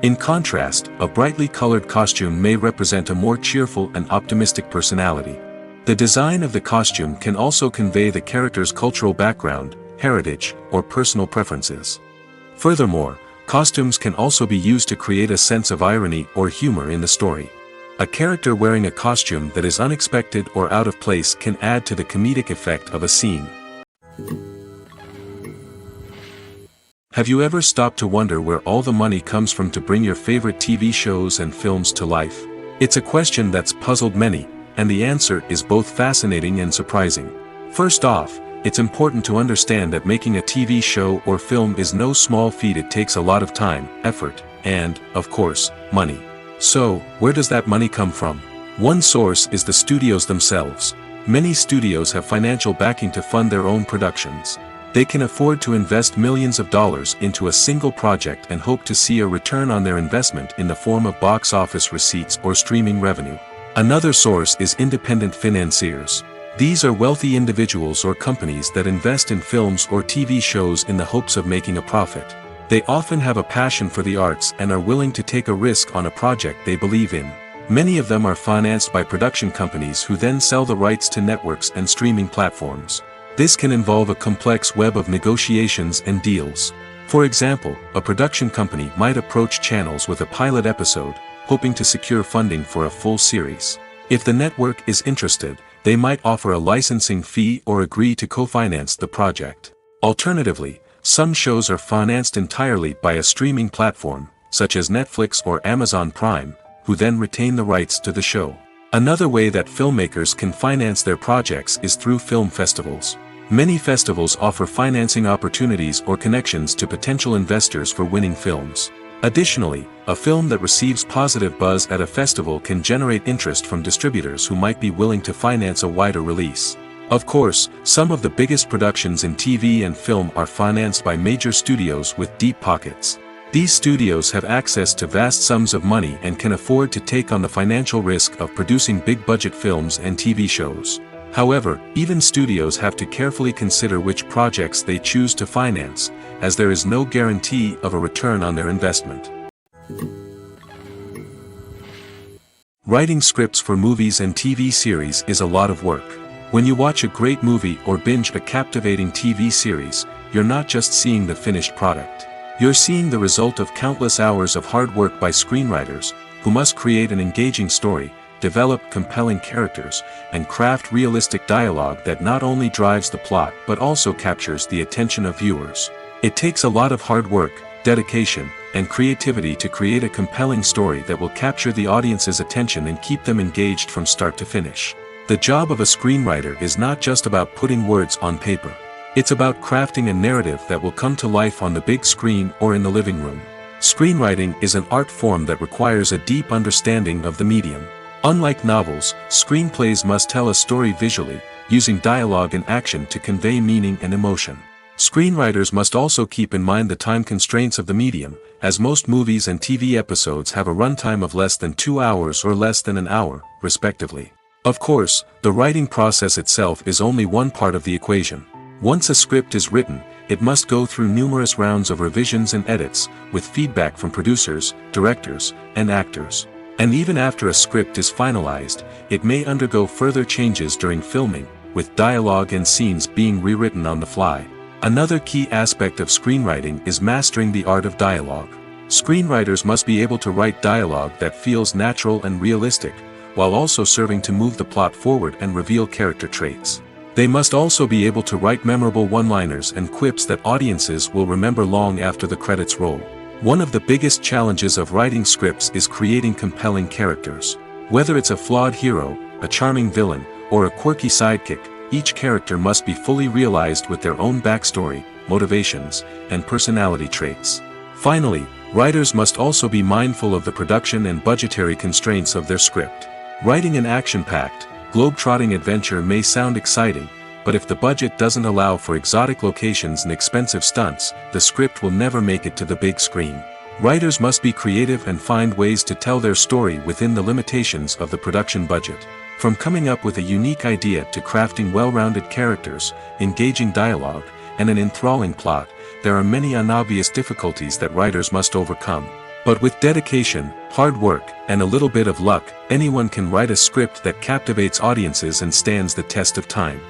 [SPEAKER 2] In contrast, a brightly colored costume may represent a more cheerful and optimistic personality. The design of the costume can also convey the character's cultural background, heritage, or personal preferences. Furthermore, costumes can also be used to create a sense of irony or humor in the story. A character wearing a costume that is unexpected or out of place can add to the comedic effect of a scene. Have you ever stopped to wonder where all the money comes from to bring your favorite TV shows and films to life? It's a question that's puzzled many, and the answer is both fascinating and surprising. First off, it's important to understand that making a TV show or film is no small feat. It takes a lot of time, effort, and, of course, money. So, where does that money come from? One source is the studios themselves. Many studios have financial backing to fund their own productions. They can afford to invest millions of dollars into a single project and hope to see a return on their investment in the form of box office receipts or streaming revenue. Another source is independent financiers. These are wealthy individuals or companies that invest in films or TV shows in the hopes of making a profit. They often have a passion for the arts and are willing to take a risk on a project they believe in. Many of them are financed by production companies who then sell the rights to networks and streaming platforms. This can involve a complex web of negotiations and deals. For example, a production company might approach channels with a pilot episode, hoping to secure funding for a full series. If the network is interested, they might offer a licensing fee or agree to co-finance the project. Alternatively, some shows are financed entirely by a streaming platform, such as Netflix or Amazon Prime, who then retain the rights to the show. Another way that filmmakers can finance their projects is through film festivals. Many festivals offer financing opportunities or connections to potential investors for winning films. Additionally, a film that receives positive buzz at a festival can generate interest from distributors who might be willing to finance a wider release. Of course, some of the biggest productions in TV and film are financed by major studios with deep pockets. These studios have access to vast sums of money and can afford to take on the financial risk of producing big-budget films and TV shows. However, even studios have to carefully consider which projects they choose to finance, as there is no guarantee of a return on their investment. Writing scripts for movies and TV series is a lot of work. When you watch a great movie or binge a captivating TV series, you're not just seeing the finished product. You're seeing the result of countless hours of hard work by screenwriters, who must create an engaging story, develop compelling characters, and craft realistic dialogue that not only drives the plot but also captures the attention of viewers. It takes a lot of hard work, dedication, and creativity to create a compelling story that will capture the audience's attention and keep them engaged from start to finish. The job of a screenwriter is not just about putting words on paper. It's about crafting a narrative that will come to life on the big screen or in the living room. Screenwriting is an art form that requires a deep understanding of the medium. Unlike novels, screenplays must tell a story visually, using dialogue and action to convey meaning and emotion. Screenwriters must also keep in mind the time constraints of the medium, as most movies and TV episodes have a runtime of less than 2 hours or less than an hour, respectively. Of course, the writing process itself is only one part of the equation. Once a script is written, it must go through numerous rounds of revisions and edits, with feedback from producers, directors, and actors. And even after a script is finalized, it may undergo further changes during filming, with dialogue and scenes being rewritten on the fly. Another key aspect of screenwriting is mastering the art of dialogue. Screenwriters must be able to write dialogue that feels natural and realistic, while also serving to move the plot forward and reveal character traits. They must also be able to write memorable one-liners and quips that audiences will remember long after the credits roll. One of the biggest challenges of writing scripts is creating compelling characters. Whether it's a flawed hero, a charming villain, or a quirky sidekick, each character must be fully realized with their own backstory, motivations, and personality traits. Finally, writers must also be mindful of the production and budgetary constraints of their script. Writing an action-packed, globe-trotting adventure may sound exciting, but if the budget doesn't allow for exotic locations and expensive stunts, the script will never make it to the big screen. Writers must be creative and find ways to tell their story within the limitations of the production budget. From coming up with a unique idea to crafting well-rounded characters, engaging dialogue, and an enthralling plot, there are many unobvious difficulties that writers must overcome. But with dedication, hard work, and a little bit of luck, anyone can write a script that captivates audiences and stands the test of time.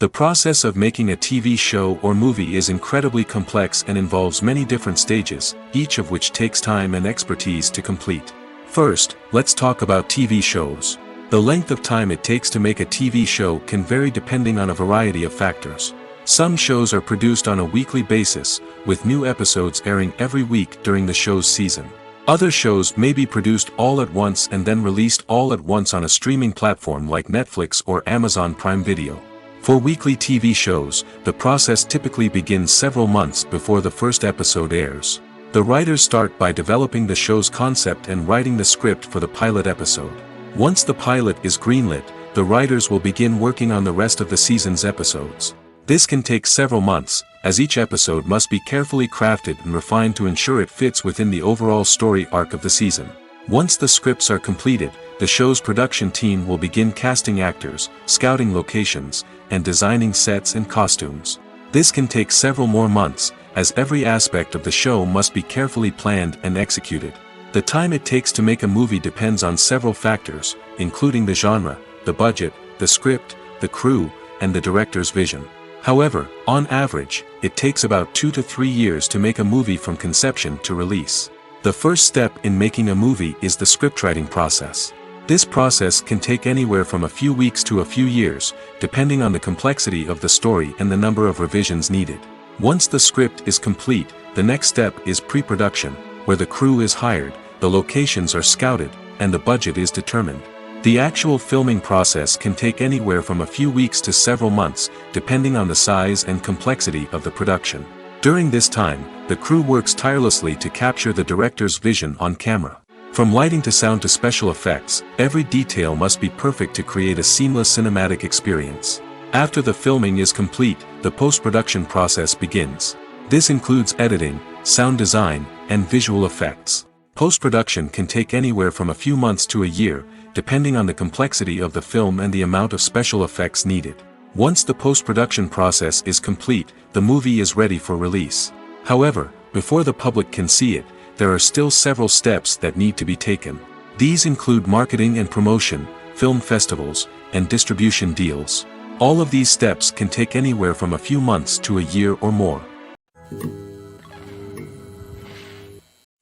[SPEAKER 2] The process of making a TV show or movie is incredibly complex and involves many different stages, each of which takes time and expertise to complete. First, let's talk about TV shows. The length of time it takes to make a TV show can vary depending on a variety of factors. Some shows are produced on a weekly basis, with new episodes airing every week during the show's season. Other shows may be produced all at once and then released all at once on a streaming platform like Netflix or Amazon Prime Video. For weekly TV shows, the process typically begins several months before the first episode airs. The writers start by developing the show's concept and writing the script for the pilot episode. Once the pilot is greenlit, the writers will begin working on the rest of the season's episodes. This can take several months, as each episode must be carefully crafted and refined to ensure it fits within the overall story arc of the season. Once the scripts are completed, the show's production team will begin casting actors, scouting locations, and designing sets and costumes. This can take several more months, as every aspect of the show must be carefully planned and executed. The time it takes to make a movie depends on several factors, including the genre, the budget, the script, the crew, and the director's vision. However, on average, it takes about 2 to 3 years to make a movie from conception to release. The first step in making a movie is the scriptwriting process. This process can take anywhere from a few weeks to a few years, depending on the complexity of the story and the number of revisions needed. Once the script is complete, the next step is pre-production, where the crew is hired, the locations are scouted, and the budget is determined. The actual filming process can take anywhere from a few weeks to several months, depending on the size and complexity of the production. During this time, the crew works tirelessly to capture the director's vision on camera. From lighting to sound to special effects, every detail must be perfect to create a seamless cinematic experience. After the filming is complete, the post-production process begins. This includes editing, sound design, and visual effects. Post-production can take anywhere from a few months to a year, depending on the complexity of the film and the amount of special effects needed. Once the post-production process is complete, the movie is ready for release. However, before the public can see it, there are still several steps that need to be taken. These include marketing and promotion, film festivals, and distribution deals. All of these steps can take anywhere from a few months to a year or more.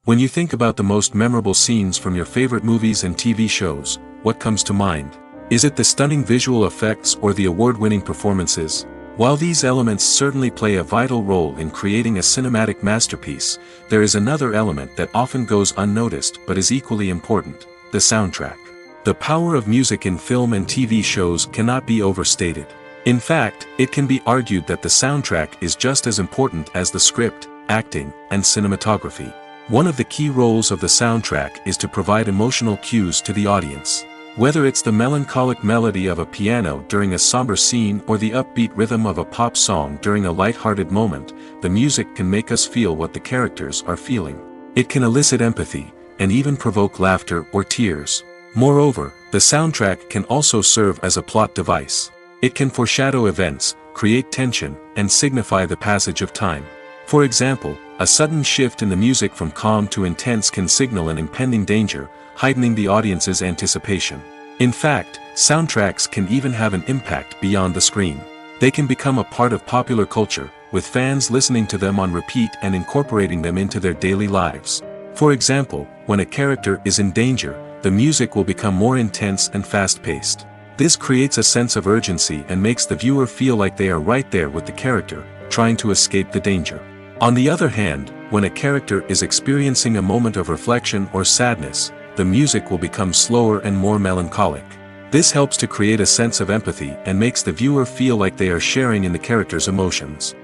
[SPEAKER 2] When you think about the most memorable scenes from your favorite movies and TV shows, what comes to mind? Is it the stunning visual effects or the award-winning performances? While these elements certainly play a vital role in creating a cinematic masterpiece, there is another element that often goes unnoticed but is equally important: the soundtrack. The power of music in film and TV shows cannot be overstated. In fact, it can be argued that the soundtrack is just as important as the script, acting, and cinematography. One of the key roles of the soundtrack is to provide emotional cues to the audience. Whether it's the melancholic melody of a piano during a somber scene or the upbeat rhythm of a pop song during a light-hearted moment, the music can make us feel what the characters are feeling. It can elicit empathy, and even provoke laughter or tears. Moreover, the soundtrack can also serve as a plot device. It can foreshadow events, create tension, and signify the passage of time. For example, A sudden shift in the music from calm to intense can signal an impending danger, heightening the audience's anticipation. In fact, soundtracks can even have an impact beyond the screen. They can become a part of popular culture, with fans listening to them on repeat and incorporating them into their daily lives. For example, when a character is in danger, the music will become more intense and fast-paced. This creates a sense of urgency and makes the viewer feel like they are right there with the character, trying to escape the danger. On the other hand, when a character is experiencing a moment of reflection or sadness, the music will become slower and more melancholic. This helps to create a sense of empathy and makes the viewer feel like they are sharing in the character's emotions.